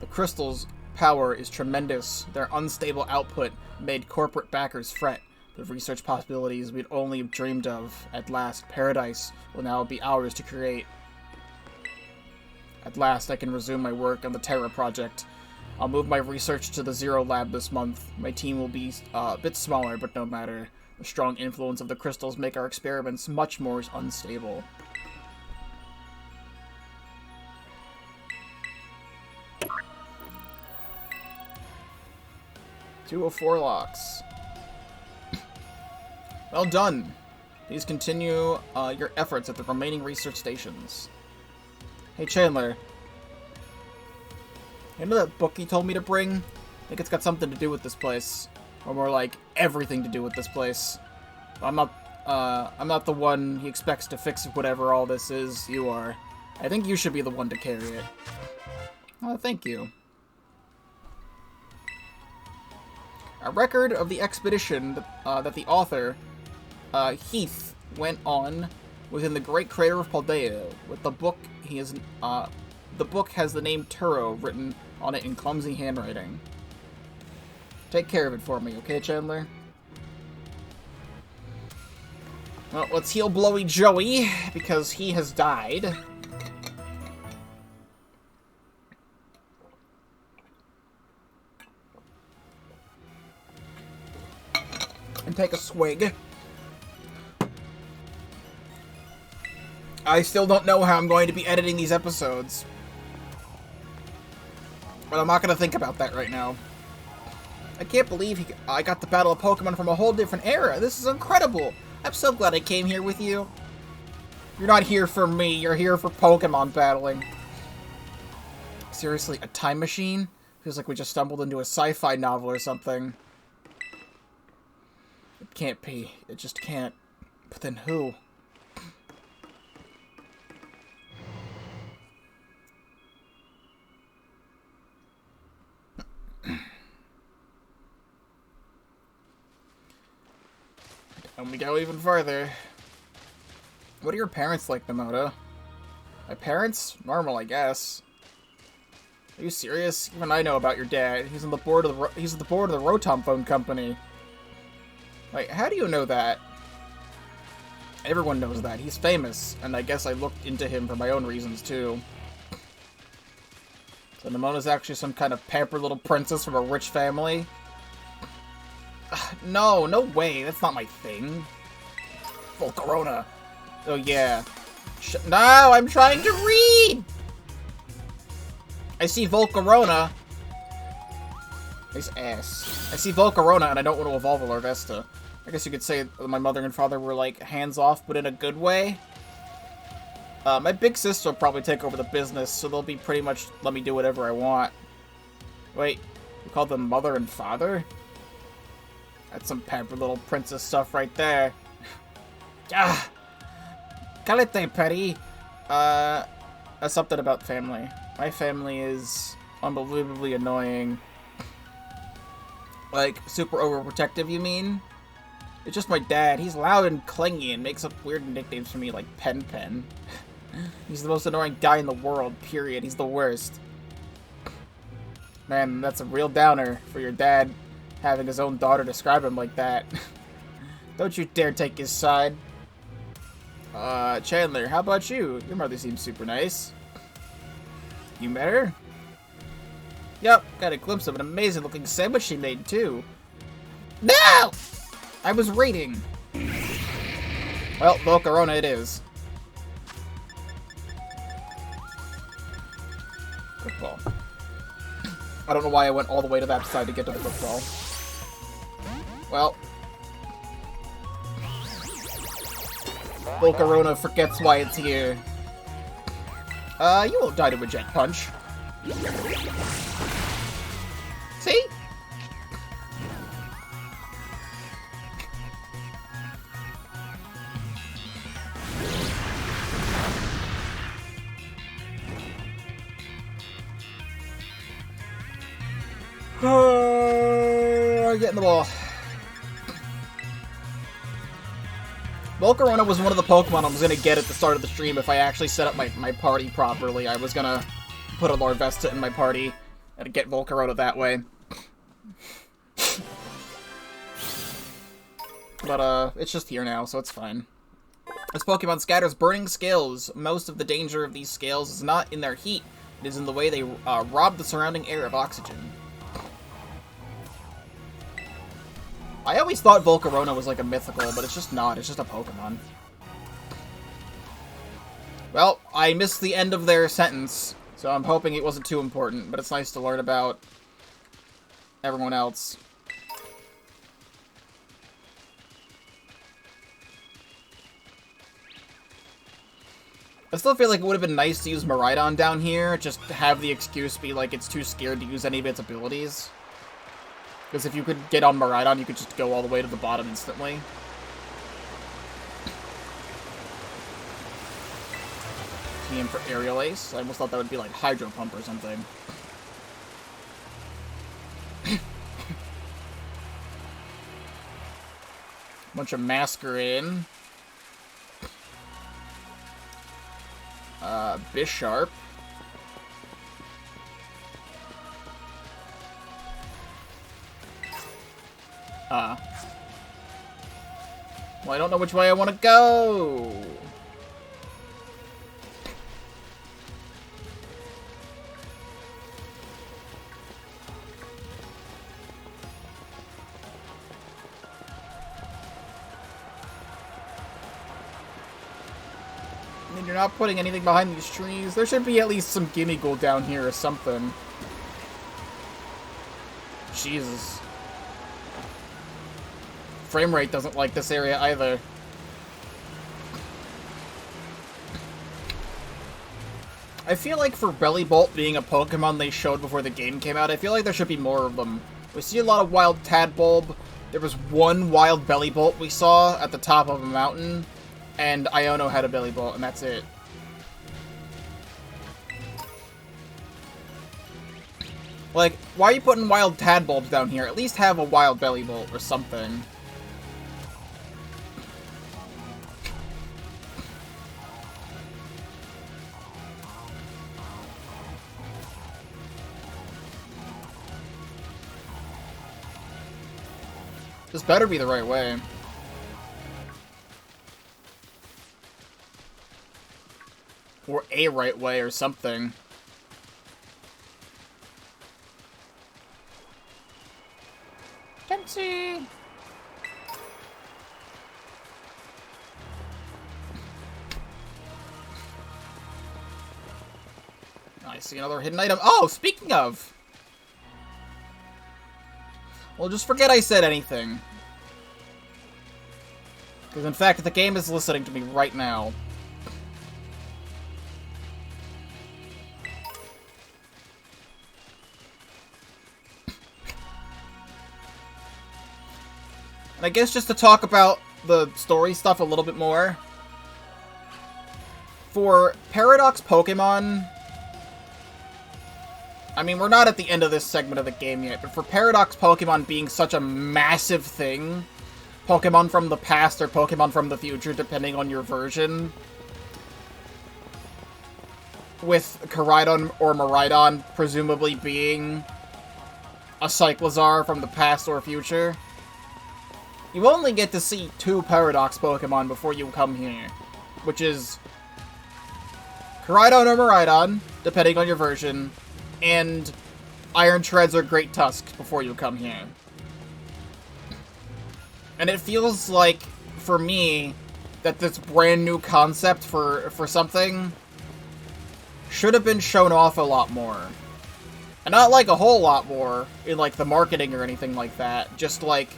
Speaker 1: The crystal's power is tremendous. Their unstable output made corporate backers fret. The research possibilities we'd only dreamed of. At last, paradise will now be ours to create. At last, I can resume my work on the Terra project. I'll move my research to the Zero Lab this month. My team will be a bit smaller, but no matter. The strong influence of the crystals make our experiments much more unstable. Two of 4 locks. Well done. Please continue your efforts at the remaining research stations. Hey, Chandler. You know that book you told me to bring? I think it's got something to do with this place. Or more like, everything to do with this place. I'm not the one he expects to fix whatever all this is. You are. I think you should be the one to carry it. Oh, thank you. A record of the expedition that the author, Heath, went on within the Great Crater of Paldea. With the book, the book has the name Turo written on it in clumsy handwriting. Take care of it for me, okay, Chandler? Well, let's heal Blowy Joey, because he has died. and take a swig. I still don't know how I'm going to be editing these episodes. But I'm not going to think about that right now. I can't believe I got the Battle of Pokemon from a whole different era. This is incredible. I'm so glad I came here with you. You're not here for me. You're here for Pokemon battling. Seriously, a time machine? Feels like we just stumbled into a sci-fi novel or something. It can't be. It just can't. But then who? And we go even further. What are your parents like, Namoto? My parents? Normal, I guess. Are you serious? Even I know about your dad. He's on the board of the Rotom Phone Company. Like, how do you know that? Everyone knows that. He's famous, and I guess I looked into him for my own reasons too. So Namoto's actually some kind of pampered little princess from a rich family. No, no way. That's not my thing. Volcarona. Oh, yeah. No, I'm trying to read! I see Volcarona. Nice ass. I see Volcarona, and I don't want to evolve a Larvesta. I guess you could say my mother and father were, like, hands-off, but in a good way. My big sister will probably take over the business, so they'll be pretty much let me do whatever I want. Wait, you call them mother and father? That's some pampered little princess stuff right there. Ah! Calete, Petty! Something about family. My family is unbelievably annoying. Like, super overprotective, you mean? It's just my dad. He's loud and clingy and makes up weird nicknames for me like Pen Pen. He's the most annoying guy in the world, period. He's the worst. Man, that's a real downer for your dad having his own daughter describe him like that. Don't you dare take his side. Chandler, how about you? Your mother seems super nice. You met her? Yep, got a glimpse of an amazing looking sandwich she made too. No! I was reading. Well, Volcarona it is. Football. I don't know why I went all the way to that side to get to the football. Well. Volcarona forgets why it's here. You won't die to a jet punch. See? Get in the ball. Volcarona was one of the Pokemon I was going to get at the start of the stream if I actually set up my party properly. I was going to put a Larvesta in my party and get Volcarona that way. But, it's just here now, so it's fine. This Pokemon scatters burning scales. Most of the danger of these scales is not in their heat. It is in the way they rob the surrounding air of oxygen. I always thought Volcarona was like a mythical, but it's just not. It's just a Pokemon. Well, I missed the end of their sentence, so I'm hoping it wasn't too important, but it's nice to learn about everyone else. I still feel like it would have been nice to use Miraidon down here, just to have the excuse be like it's too scared to use any of its abilities. Because if you could get on Miraidon, you could just go all the way to the bottom instantly. TM for Aerial Ace. I almost thought that would be like Hydro Pump or something. Bunch of Masquerain. Bisharp. Well, I don't know which way I want to go. You're not putting anything behind these trees. There should be at least some Gimmighoul down here or something. Jesus. Frame rate doesn't like this area either. I feel like for Bellibolt being a Pokemon they showed before the game came out, I feel like there should be more of them. We see a lot of wild Tadbulb. There was one wild Bellibolt we saw at the top of a mountain, and Iono had a Bellibolt, and that's it. Like, why are you putting wild Tadbulbs down here? At least have a wild Bellibolt or something. This better be the right way. Or a right way or something. Dempsey! I see another hidden item. Oh, speaking of! Well, just forget I said anything. Because, in fact, the game is listening to me right now. And I guess just to talk about the story stuff a little bit more. For Paradox Pokemon... I mean, we're not at the end of this segment of the game yet, but for Paradox Pokemon being such a massive thing, Pokemon from the past or Pokemon from the future, depending on your version, with Koraidon or Miraidon presumably being a Cyclizar from the past or future, you only get to see 2 Paradox Pokemon before you come here, which is Koraidon or Miraidon, depending on your version, and Iron Treads or Great Tusks before you come here. And it feels like, for me, that this brand new concept for something should have been shown off a lot more. And not like a whole lot more in like the marketing or anything like that, just like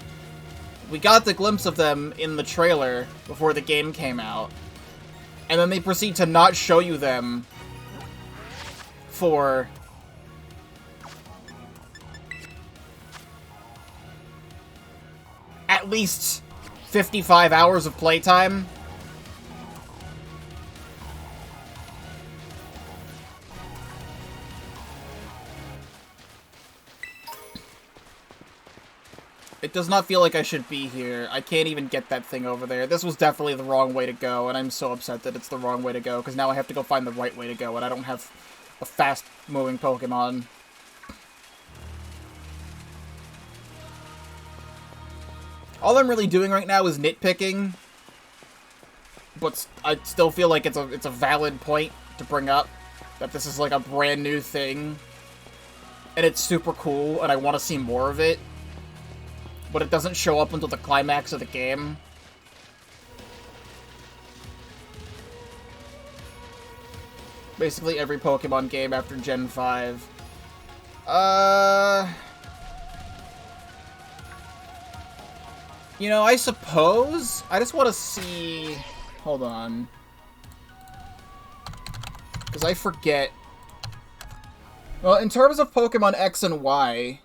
Speaker 1: we got the glimpse of them in the trailer before the game came out. And then they proceed to not show you them for at least 55 hours of playtime. It does not feel like I should be here. I can't even get that thing over there. This was definitely the wrong way to go, and I'm so upset that it's the wrong way to go, because now I have to go find the right way to go, and I don't have a fast-moving Pokemon. All I'm really doing right now is nitpicking, but I still feel like it's a valid point to bring up, that this is like a brand new thing, and it's super cool, and I want to see more of it, but it doesn't show up until the climax of the game. Basically every Pokemon game after Gen 5. You know, I suppose I just want to see... Hold on. Because I forget. Well, in terms of Pokemon X and Y,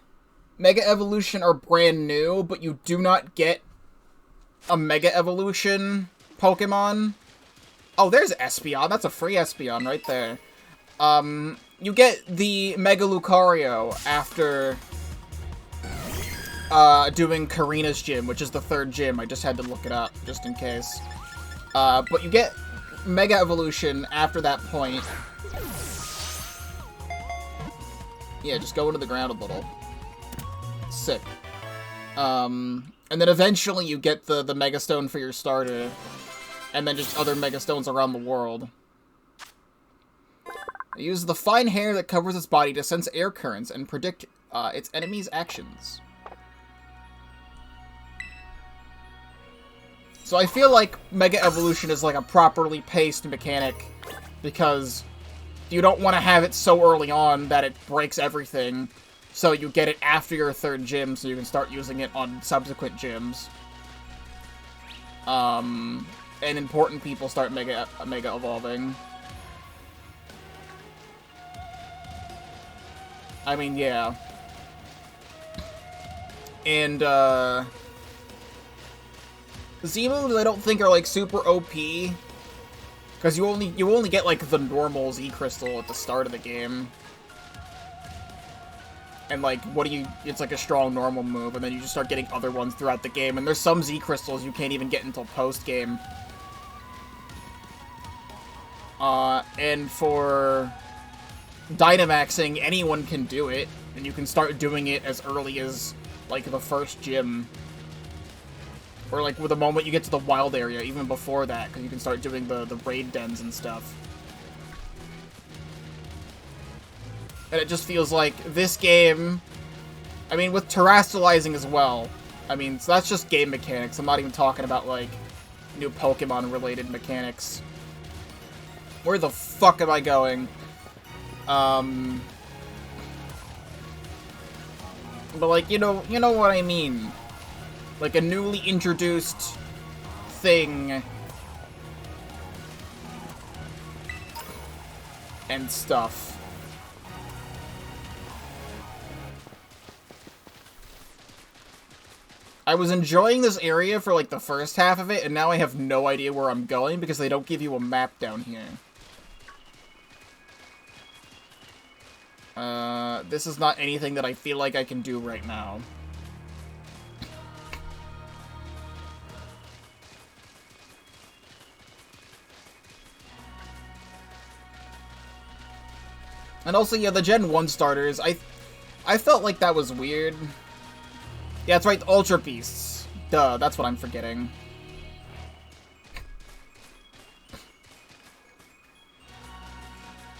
Speaker 1: Mega Evolution are brand new, but you do not get a Mega Evolution Pokemon. Oh, there's Espeon. That's a free Espeon right there. You get the Mega Lucario after doing Karina's gym, which is the 3rd gym. I just had to look it up, just in case. But you get Mega Evolution after that point. Yeah, just go into the ground a little. Sick. And then eventually you get the Mega Stone for your starter. And then just other Mega Stones around the world. It uses the fine hair that covers its body to sense air currents and predict its enemies' actions. So I feel like Mega Evolution is like a properly paced mechanic, because you don't want to have it so early on that it breaks everything, so you get it after your 3rd gym so you can start using it on subsequent gyms. And important people start Mega Evolving. I mean, yeah. And, Z-moves I don't think are, like, super OP. Because you only get, like, the normal Z-Crystal at the start of the game. And, like, it's like a strong normal move, and then you just start getting other ones throughout the game. And there's some Z-Crystals you can't even get until post-game. And for Dynamaxing, anyone can do it. And you can start doing it as early as, like, the 1st gym. Or, like, with the moment you get to the wild area, even before that, because you can start doing the raid dens and stuff. And it just feels like this game, I mean, with terrestrializing as well, I mean, so that's just game mechanics. I'm not even talking about, like, new Pokemon-related mechanics. Where the fuck am I going? But, like, you know what I mean. Like a newly introduced thing and stuff. I was enjoying this area for like the first half of it, and now I have no idea where I'm going because they don't give you a map down here. This is not anything that I feel like I can do right now. And also, yeah, the Gen 1 starters, I felt like that was weird. Yeah, that's right, the Ultra Beasts. Duh, that's what I'm forgetting.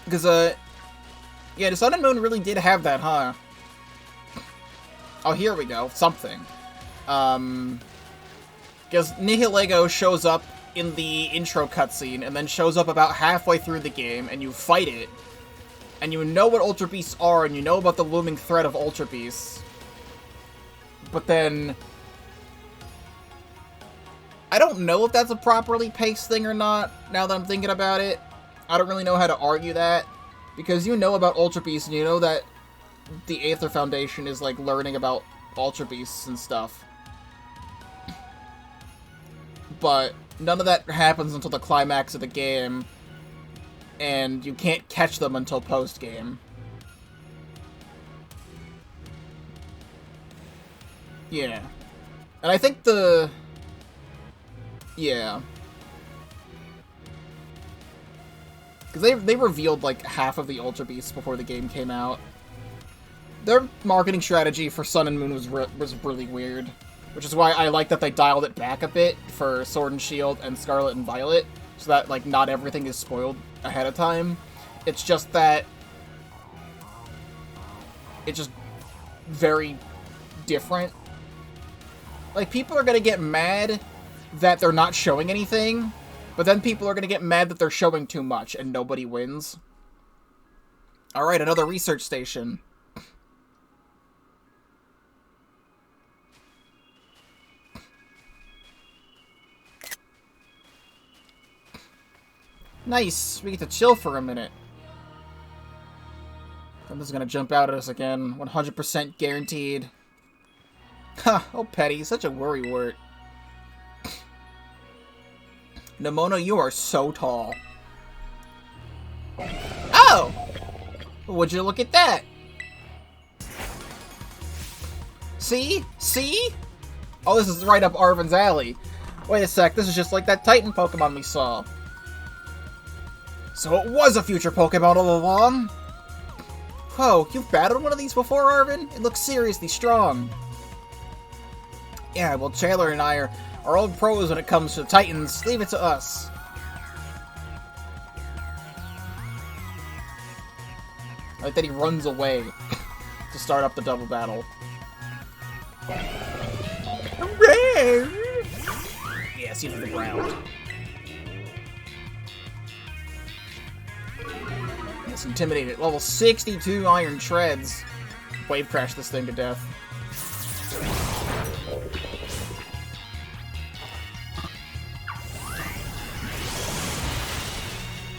Speaker 1: Because, yeah, the Sun and Moon really did have that, huh? Oh, here we go. Something. Because Nihilego shows up in the intro cutscene, and then shows up about halfway through the game, and you fight it. And you know what Ultra Beasts are, and you know about the looming threat of Ultra Beasts. But then... I don't know if that's a properly paced thing or not, now that I'm thinking about it. I don't really know how to argue that. Because you know about Ultra Beasts, and you know that the Aether Foundation is, like, learning about Ultra Beasts and stuff. But none of that happens until the climax of the game. And you can't catch them until post-game. Yeah. And I think yeah. Because they revealed, like, half of the Ultra Beasts before the game came out. Their marketing strategy for Sun and Moon was really weird. Which is why I like that they dialed it back a bit for Sword and Shield and Scarlet and Violet. So that, like, not everything is spoiled ahead of time. It's just that it's just very different. Like, people are gonna get mad that they're not showing anything, but then people are gonna get mad that they're showing too much and nobody wins. Alright, another research station. Nice! We get to chill for a minute. Something's gonna jump out at us again. 100% guaranteed. Ha! Oh, petty. Such a worrywart. Nemona, you are so tall. Oh! Would you look at that? See? See? Oh, this is right up Arvin's alley. Wait a sec, this is just like that Titan Pokemon we saw. So it was a future Pokemon all along? Whoa, you've battled one of these before, Arvin? It looks seriously strong. Yeah, well, Chandler and I are old pros when it comes to the Titans. Leave it to us. I like that he runs away to start up the double battle. Yes, see through the ground. Let's intimidate it. Level 62 Iron Treads. Wave crash this thing to death.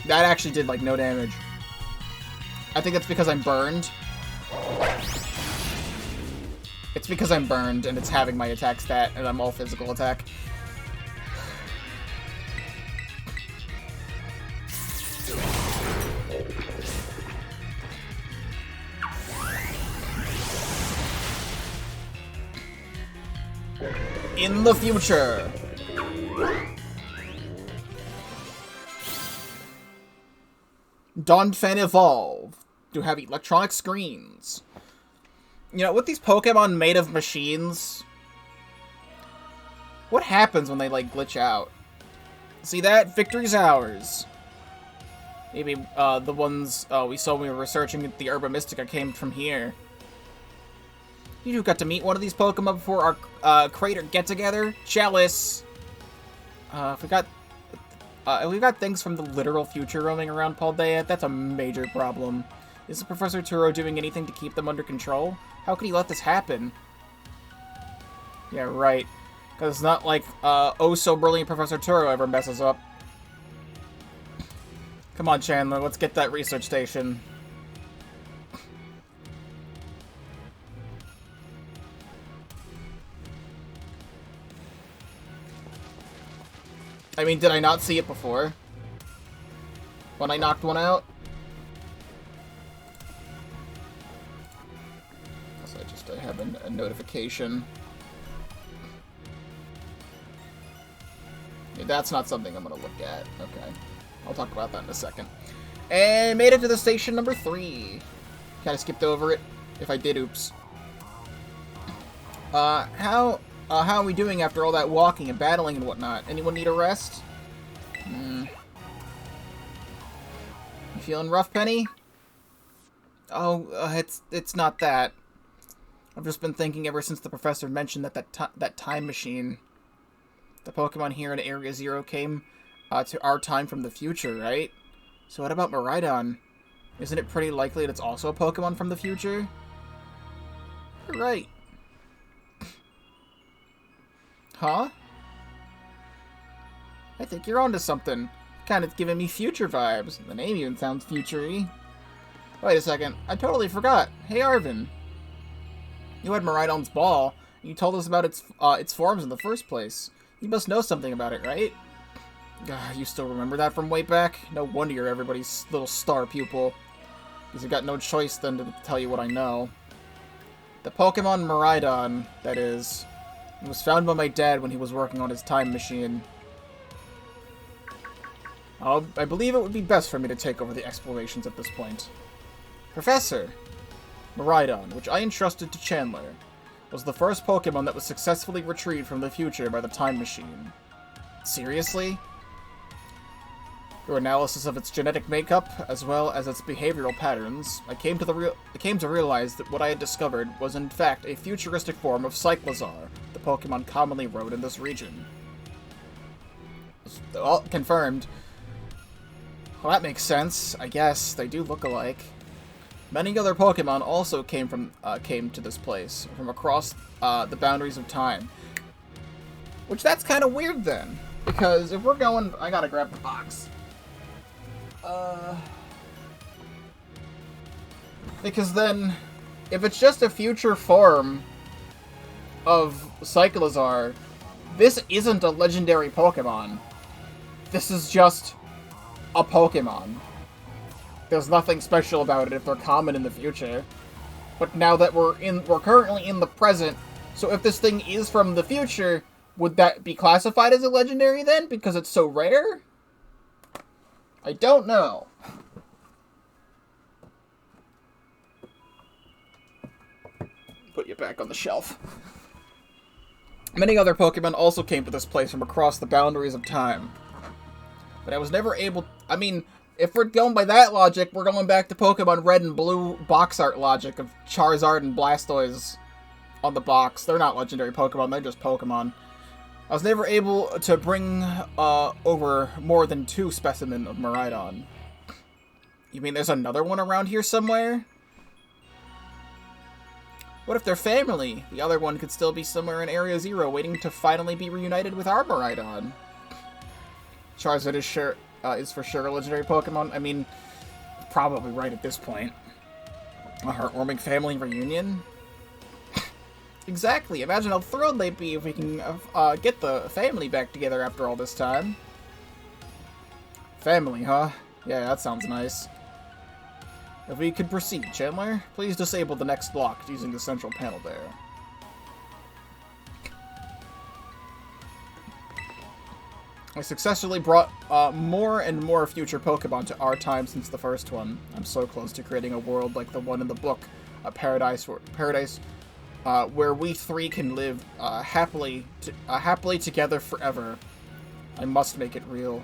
Speaker 1: That actually did, like, no damage. I think it's because I'm burned. It's because I'm burned, and it's having my attack stat, and I'm all physical attack. In the future! Donphan evolve to have electronic screens. You know, with these Pokemon made of machines, what happens when they, like, glitch out? See that? Victory's ours. Maybe, the ones, we saw when we were researching the Herba Mystica came from here. You got to meet one of these Pokemon before our, crater get-together? Jealous! We've got things from the literal future roaming around Paldea. That's a major problem. Isn't Professor Turo doing anything to keep them under control? How could he let this happen? Yeah, right. Because it's not like, oh-so-brilliant Professor Turo ever messes up. Come on, Chandler, let's get that research station. I mean, did I not see it before? When I knocked one out? So I have a notification. Yeah, that's not something I'm gonna look at. Okay. I'll talk about that in a second. And made it to the station number 3. Kinda skipped over it. If I did, oops. How are we doing after all that walking and battling and whatnot? Anyone need a rest? You feeling rough, Penny? Oh, it's not that. I've just been thinking ever since the professor mentioned that time machine. The Pokemon here in Area 0 came to our time from the future, right? So what about Miraidon? Isn't it pretty likely that it's also a Pokemon from the future? You're right. Huh? I think you're onto something. Kind of giving me future vibes. The name even sounds future-y. Wait a second. I totally forgot. Hey, Arvin. You had Miraidon's ball. And you told us about its forms in the first place. You must know something about it, right? You still remember that from way back? No wonder you're everybody's little star pupil. Because you've got no choice then to tell you what I know. The Pokemon Miraidon, that is. It was found by my dad when he was working on his time machine. I believe it would be best for me to take over the explorations at this point. Professor! Miraidon, which I entrusted to Chandler, was the first Pokemon that was successfully retrieved from the future by the time machine. Seriously? Through analysis of its genetic makeup, as well as its behavioral patterns, I came to realize that what I had discovered was in fact a futuristic form of Cyclizar, the Pokemon commonly rode in this region. Well, confirmed. Well, that makes sense. I guess they do look alike. Many other Pokemon also came to this place from across the boundaries of time. Which that's kind of weird then, because if we're going, I gotta grab the box. Because then, if it's just a future form of Cyclizar, this isn't a legendary Pokemon. This is just a Pokemon. There's nothing special about it if they're common in the future. But now that we're currently in the present, so if this thing is from the future, would that be classified as a legendary then, because it's so rare? I don't know. Put you back on the shelf. Many other Pokemon also came to this place from across the boundaries of time. But I was never able... I mean, if we're going by that logic, we're going back to Pokemon Red and Blue box art logic of Charizard and Blastoise on the box. They're not legendary Pokemon, they're just Pokemon. I was never able to bring over more than 2 specimens of Miraidon. You mean there's another one around here somewhere? What if they're family? The other one could still be somewhere in Area Zero, waiting to finally be reunited with our Miraidon. Charizard is for sure a legendary Pokemon. I mean, probably right at this point. A heartwarming family reunion? Exactly. Imagine how thrilled they'd be if we can get the family back together after all this time. Family, huh? Yeah, that sounds nice. If we could proceed, Chandler, please disable the next block using the central panel there. I successfully brought more and more future Pokemon to our time since the first one. I'm so close to creating a world like the one in the book, a paradise where we 3 can live happily together forever. I must make it real.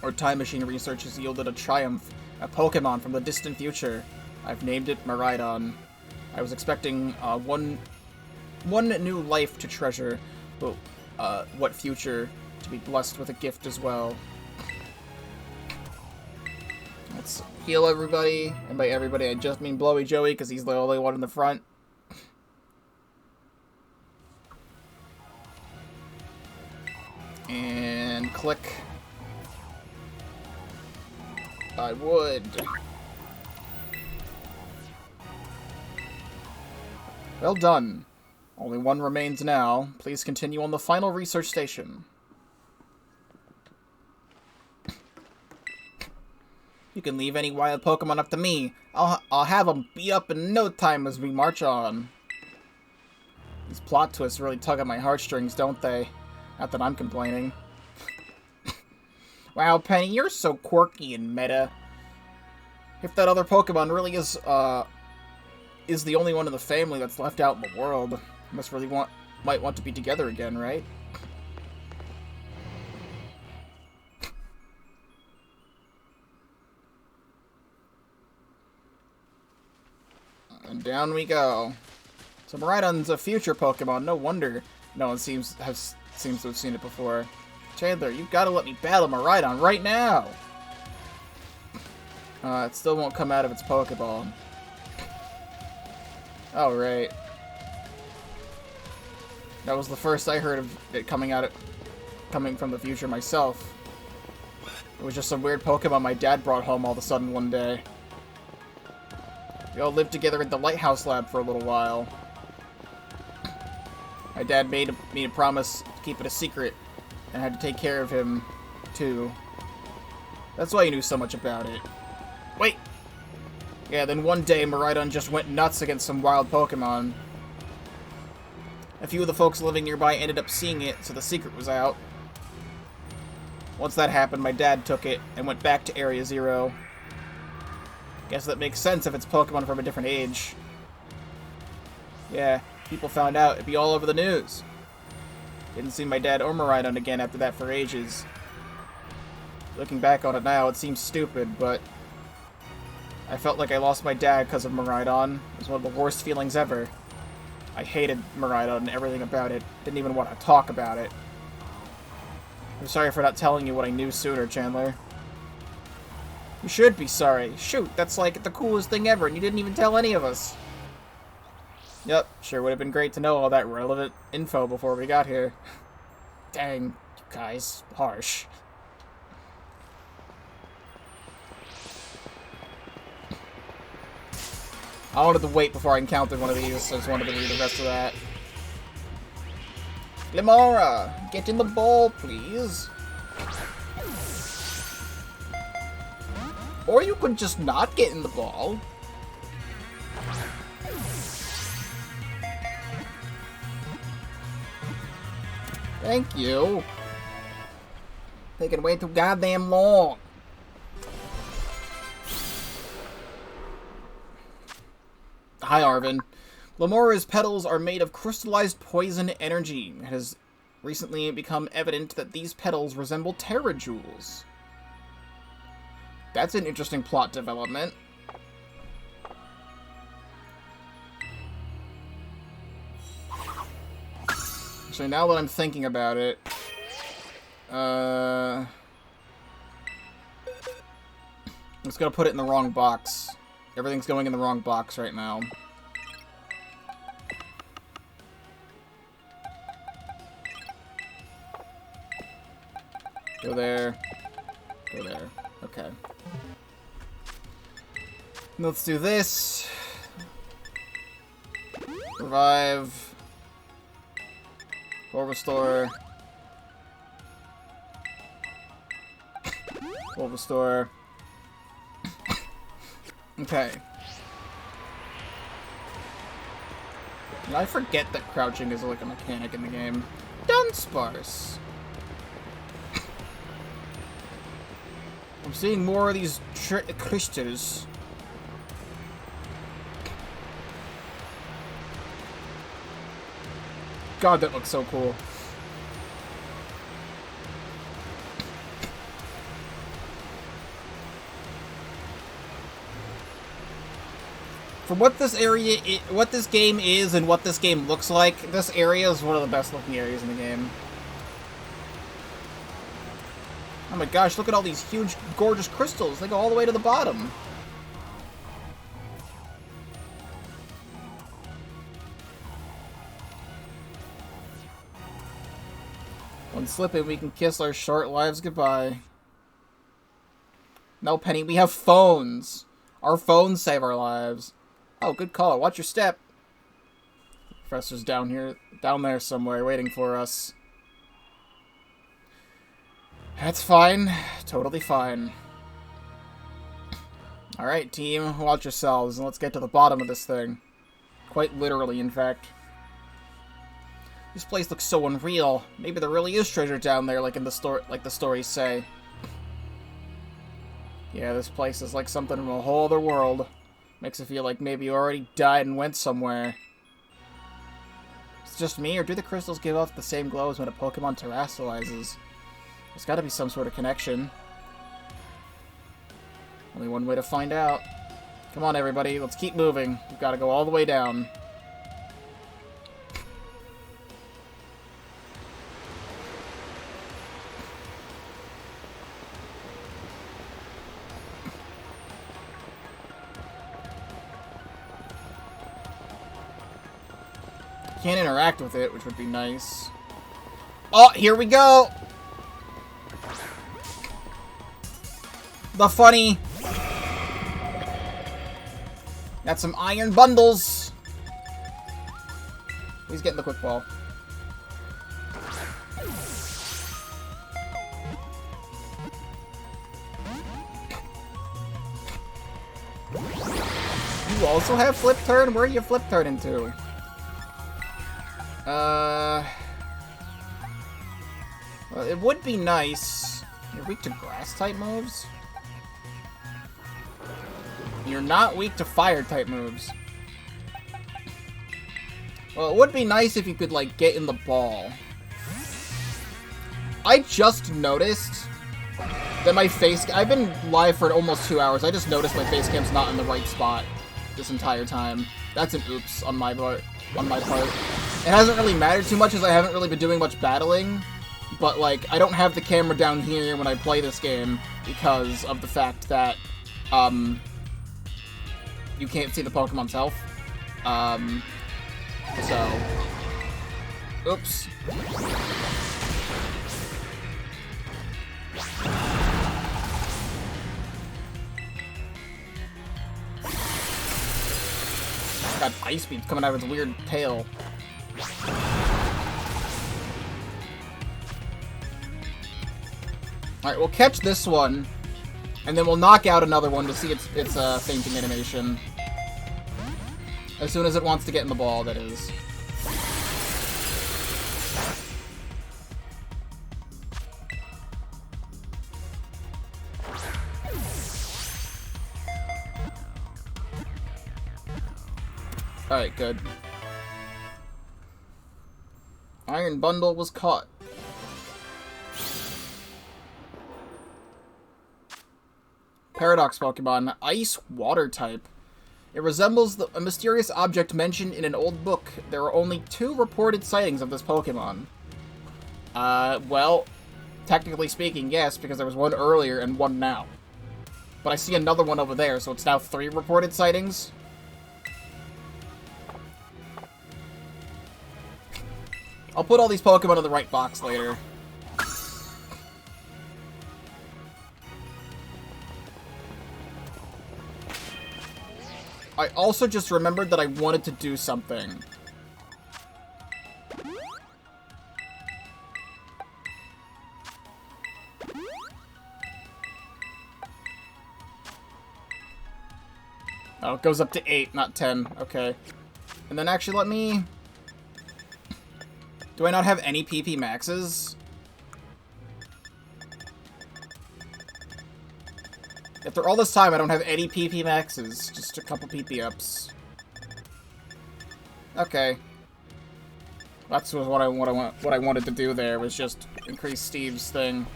Speaker 1: Our time machine research has yielded a triumph, a Pokemon from the distant future. I've named it Miraidon. I was expecting one new life to treasure, but what future to be blessed with a gift as well. Let's heal everybody, and by everybody I just mean Blowy Joey, because he's the only one in the front. And click. I would. Well done. Only one remains now. Please continue on the final research station. You can leave any wild Pokemon up to me. I'll have them be up in no time as we march on. These plot twists really tug at my heartstrings, don't they? Not that I'm complaining. Wow, Penny, you're so quirky and meta. If that other Pokemon really is the only one in the family that's left out in the world, must really might want to be together again, right? And down we go. So Miraidon's a future Pokemon. No wonder no one seems to have seen it before. Chandler, you've got to let me battle Miraidon right now! It still won't come out of its Pokeball. Oh, right. That was the first I heard of it coming from the future myself. It was just some weird Pokemon my dad brought home all of a sudden one day. We all lived together at the Lighthouse Lab for a little while. My dad made me a promise to keep it a secret, and I had to take care of him, too. That's why he knew so much about it. Wait! Yeah, then one day, Miraidon just went nuts against some wild Pokemon. A few of the folks living nearby ended up seeing it, so the secret was out. Once that happened, my dad took it and went back to Area Zero. Guess that makes sense if it's Pokemon from a different age. Yeah, people found out, it'd be all over the news. Didn't see my dad or Miraidon again after that for ages. Looking back on it now, it seems stupid, but I felt like I lost my dad because of Miraidon. It was one of the worst feelings ever. I hated Miraidon and everything about it. Didn't even want to talk about it. I'm sorry for not telling you what I knew sooner, Chandler. You should be sorry. Shoot, that's like the coolest thing ever, and you didn't even tell any of us. Yep, sure would have been great to know all that relevant info before we got here. Dang, you guys, harsh. I wanted to wait before I encountered one of these, so I just wanted to read the rest of that. Limora, get in the ball, please. Or you could just not get in the ball. Thank you. Taking way too goddamn long. Hi, Arvin. Limora's petals are made of crystallized poison energy. It has recently become evident that these petals resemble Terra Jewels. That's an interesting plot development. Actually, now that I'm thinking about it, it's gonna put it in the wrong box. Everything's going in the wrong box right now. Go there. Go there. Okay. Let's do this. Revive. Restore. Restore. Okay. And I forget that crouching is like a mechanic in the game. Dunsparce. I'm seeing more of these crystals. God, that looks so cool. For what this what this game is and what this game looks like, this area is one of the best looking areas in the game. Oh my gosh, look at all these huge, gorgeous crystals. They go all the way to the bottom. One slip and we can kiss our short lives goodbye. No, Penny, we have phones. Our phones save our lives. Oh, good call. Watch your step. The professor's down there somewhere, waiting for us. That's fine. Totally fine. Alright, team. Watch yourselves, and let's get to the bottom of this thing. Quite literally, in fact. This place looks so unreal. Maybe there really is treasure down there, like the stories say. Yeah, this place is like something from a whole other world. Makes it feel like maybe you already died and went somewhere. It's just me, or do the crystals give off the same glow as when a Pokemon terrestrializes? There's gotta be some sort of connection. Only one way to find out. Come on, everybody, let's keep moving. We've gotta go all the way down. Can't interact with it, which would be nice. Oh, here we go! The funny. Got some iron bundles. He's getting the quick ball. You also have flip turn? Where are you flip turn into? Well, it would be nice. You're weak to grass-type moves? You're not weak to fire-type moves. Well, it would be nice if you could, like, get in the ball. I just noticed that my face... I've been live for almost 2 hours. I just noticed my face cam's not in the right spot this entire time. That's an oops on my part. It hasn't really mattered too much as I haven't really been doing much battling, but like, I don't have the camera down here when I play this game because of the fact that, you can't see the Pokemon's health. So, oops. Got ice beams coming out of its weird tail. Alright, we'll catch this one, and then we'll knock out another one to see its fainting animation. As soon as it wants to get in the ball, that is. Alright, good. Iron Bundle was caught. Paradox Pokemon. Ice Water type. It resembles a mysterious object mentioned in an old book. There are only 2 reported sightings of this Pokemon. Well, technically speaking, yes, because there was one earlier and one now. But I see another one over there, so it's now 3 reported sightings. I'll put all these Pokemon in the right box later. I also just remembered that I wanted to do something. Oh, it goes up to 8, not 10. Okay. And then actually let me... Do I not have any PP maxes? After all this time, I don't have any PP maxes. Just a couple PP ups. Okay. That's what I wanted to do there, was just increase Steve's thing.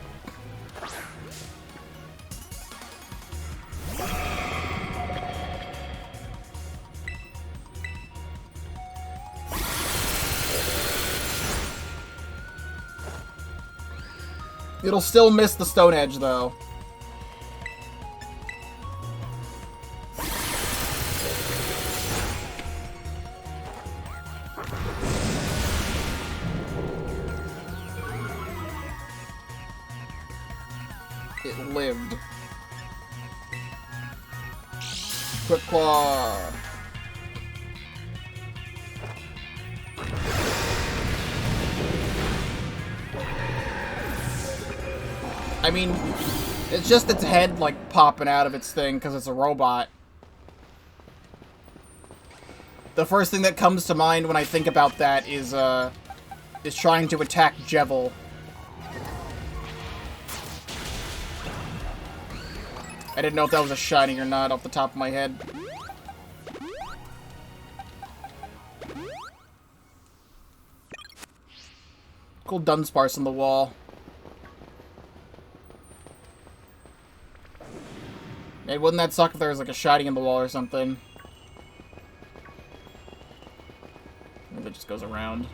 Speaker 1: It'll still miss the Stone Edge, though. It lived. Quick Claw. I mean, it's just its head, like, popping out of its thing because it's a robot. The first thing that comes to mind when I think about that is trying to attack Jevil. I didn't know if that was a shiny or not off the top of my head. Cool Dunsparce on the wall. Hey, wouldn't that suck if there was like a shiny in the wall or something? Maybe it just goes around.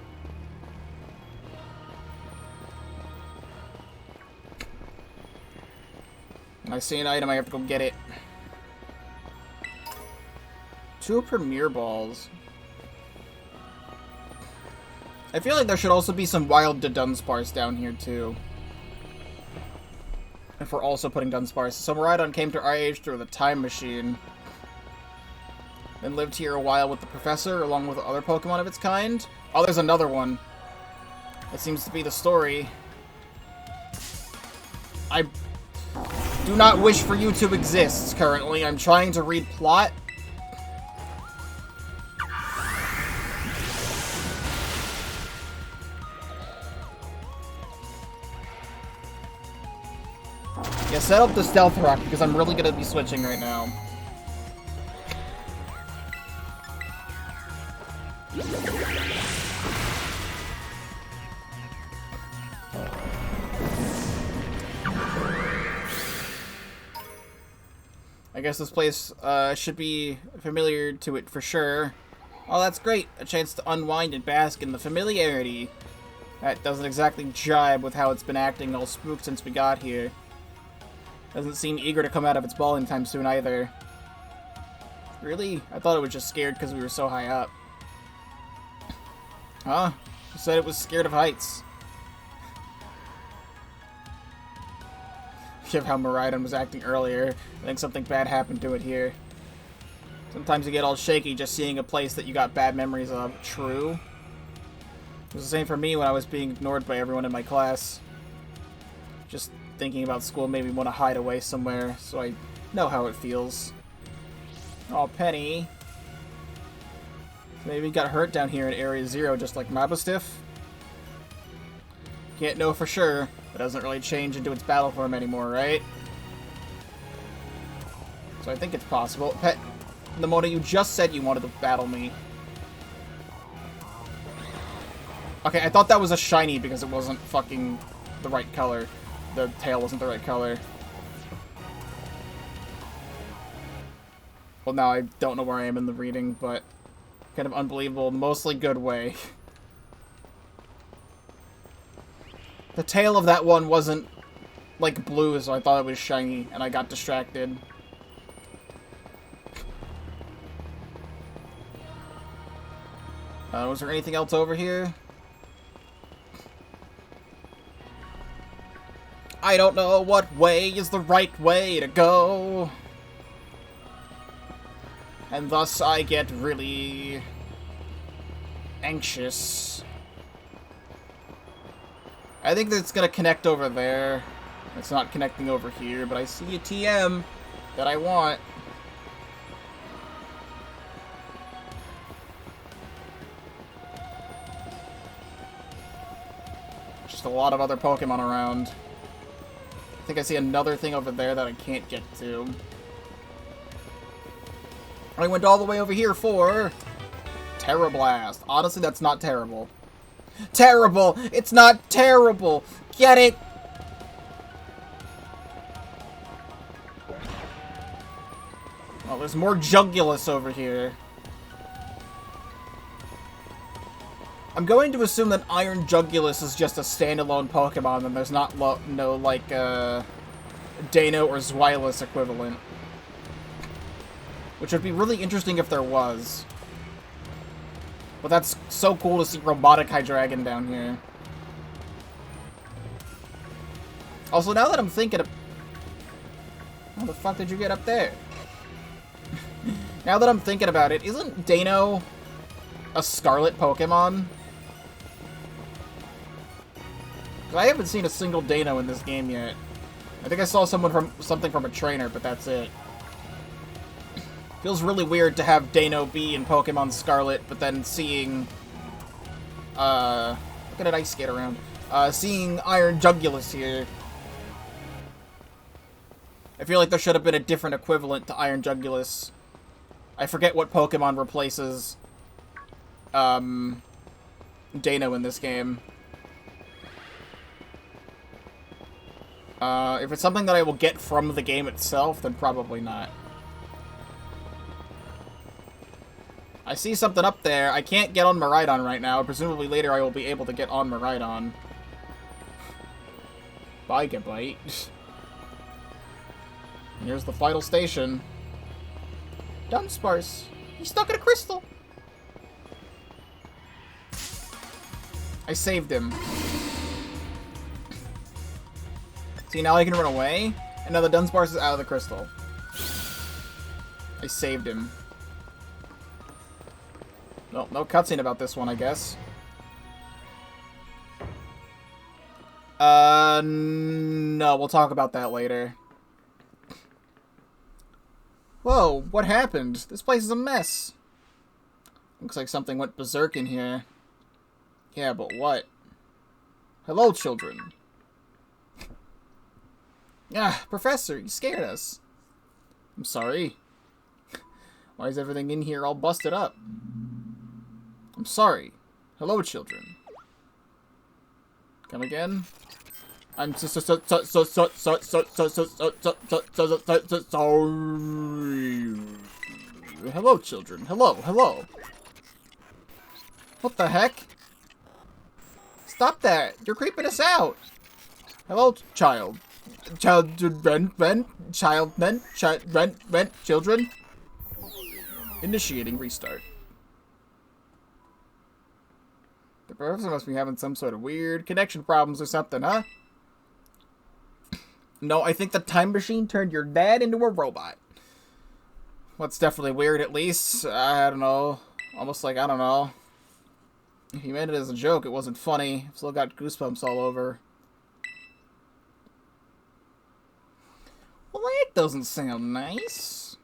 Speaker 1: When I see an item, I have to go get it. 2 Premier Balls. I feel like there should also be some wild Dunsparce down here, too. If we're also putting Dunsparce. So Miraidon came to our age through the time machine. Then lived here a while with the professor, along with other Pokemon of its kind. Oh, there's another one. That seems to be the story. I do not wish for you to exist currently. I'm trying to read plot. Yeah, set up the Stealth Rock, because I'm really gonna be switching right now. I guess this place should be familiar to it for sure. Oh, that's great. A chance to unwind and bask in the familiarity. That doesn't exactly jibe with how it's been acting all spooked since we got here. Doesn't seem eager to come out of its ball anytime soon either. Really? I thought it was just scared because we were so high up. Huh? You said it was scared of heights. Given how Miraidon was acting earlier, I think something bad happened to it here. Sometimes you get all shaky just seeing a place that you got bad memories of. True. It was the same for me when I was being ignored by everyone in my class. Just thinking about school made me want to hide away somewhere, so I know how it feels. Oh, Penny. Maybe got hurt down here in Area 0 just like Mabustiff? Can't know for sure. It doesn't really change into its battle form anymore, right? So I think it's possible. Pet, Nemona, you just said you wanted to battle me. Okay, I thought that was a shiny because it wasn't fucking the right color. The tail wasn't the right color. Well, now I don't know where I am in the reading, but kind of unbelievable, mostly good way. The tail of that one wasn't, like, blue, so I thought it was shiny, and I got distracted. Was there anything else over here? I don't know what way is the right way to go. And thus I get really anxious. I think that it's gonna connect over there. It's not connecting over here, but I see a TM that I want. Just a lot of other Pokemon around. I think I see another thing over there that I can't get to. I went all the way over here for Terrablast. Honestly, that's not terrible. Terrible! It's not terrible! Get it? Oh, there's more Jugulus over here. I'm going to assume that Iron Jugulus is just a standalone Pokemon and there's not no, like, Dano or Zweilous equivalent. Which would be really interesting if there was. But that's so cool to see Robotic Hydreigon down here. Also, now that I'm thinking of... How the fuck did you get up there? Now that I'm thinking about it, isn't Dano a Scarlet Pokemon? I haven't seen a single Dano in this game yet. I think I saw something from a trainer, but that's it. Feels really weird to have Dano be in Pokemon Scarlet, but then seeing... look at an Ice Skate around. Seeing Iron Jugulus here. I feel like there should have been a different equivalent to Iron Jugulus. I forget what Pokemon replaces... Dano in this game. If it's something that I will get from the game itself, then probably not. I see something up there. I can't get on Miraidon right now. Presumably later I will be able to get on Miraidon. Bye, Gabite. Here's the final station. Dunsparce. He's stuck in a crystal. I saved him. See, now I can run away. And now the Dunsparce is out of the crystal. I saved him. No, no cutscene about this one, I guess. No, we'll talk about that later. Whoa, what happened? This place is a mess. Looks like something went berserk in here. Yeah, but what? Hello, children. Ah, Professor, you scared us. I'm sorry. Why is everything in here all busted up? I'm sorry. Hello, children. Come again? I'm sorry. Hello, children. Hello, hello. What the heck? Stop that! You're creeping us out! Hello, child. Children. Initiating restart. The professor must be having some sort of weird connection problems or something, huh? No, I think the time machine turned your dad into a robot. What's definitely weird, at least. I don't know. Almost like, I don't know. If he meant it as a joke, it wasn't funny. I've still got goosebumps all over. Well, that doesn't sound nice.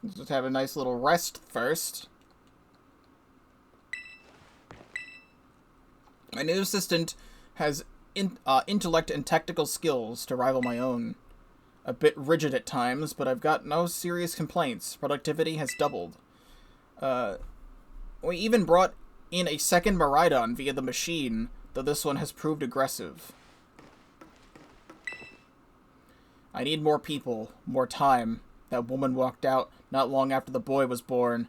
Speaker 1: Let's just have a nice little rest first. My new assistant has intellect and tactical skills to rival my own. A bit rigid at times, but I've got no serious complaints. Productivity has doubled. We even brought in a second Miraidon via the machine, though this one has proved aggressive. I need more people, more time. That woman walked out not long after the boy was born.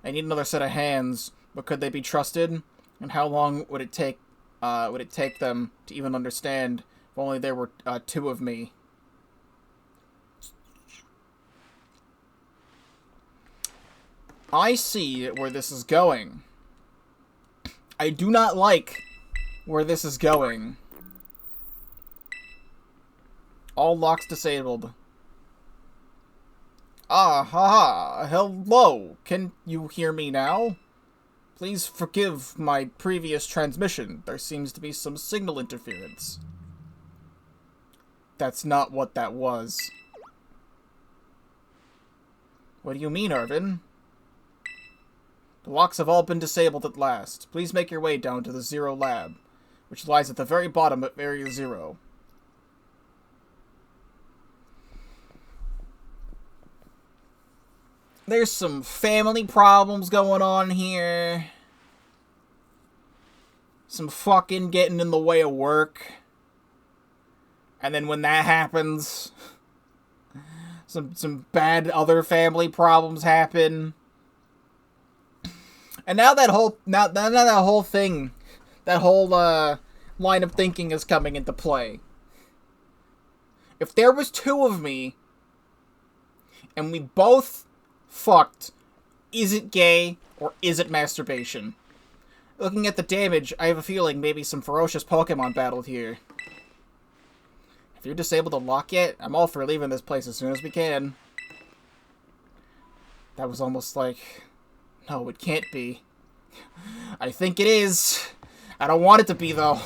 Speaker 1: I need another set of hands, but could they be trusted? And how long would it take them to even understand if only there were 2 of me? I see where this is going. I do not like where this is going. All locks disabled. Ah, haha, hello. Can you hear me now? Please forgive my previous transmission. There seems to be some signal interference. That's not what that was. What do you mean, Arvin? The locks have all been disabled at last. Please make your way down to the Zero Lab, which lies at the very bottom of Area 0. There's some family problems going on here. Some fucking getting in the way of work. And then when that happens, some bad other family problems happen. And now that whole line of thinking is coming into play. If there was 2 of me, and we both fucked, is it gay or is it masturbation? Looking at the damage, I have a feeling maybe some ferocious Pokemon battled here. Have you disabled the lock yet? I'm all for leaving this place as soon as we can. That was almost like... No, it can't be. I think it is. I don't want it to be, though.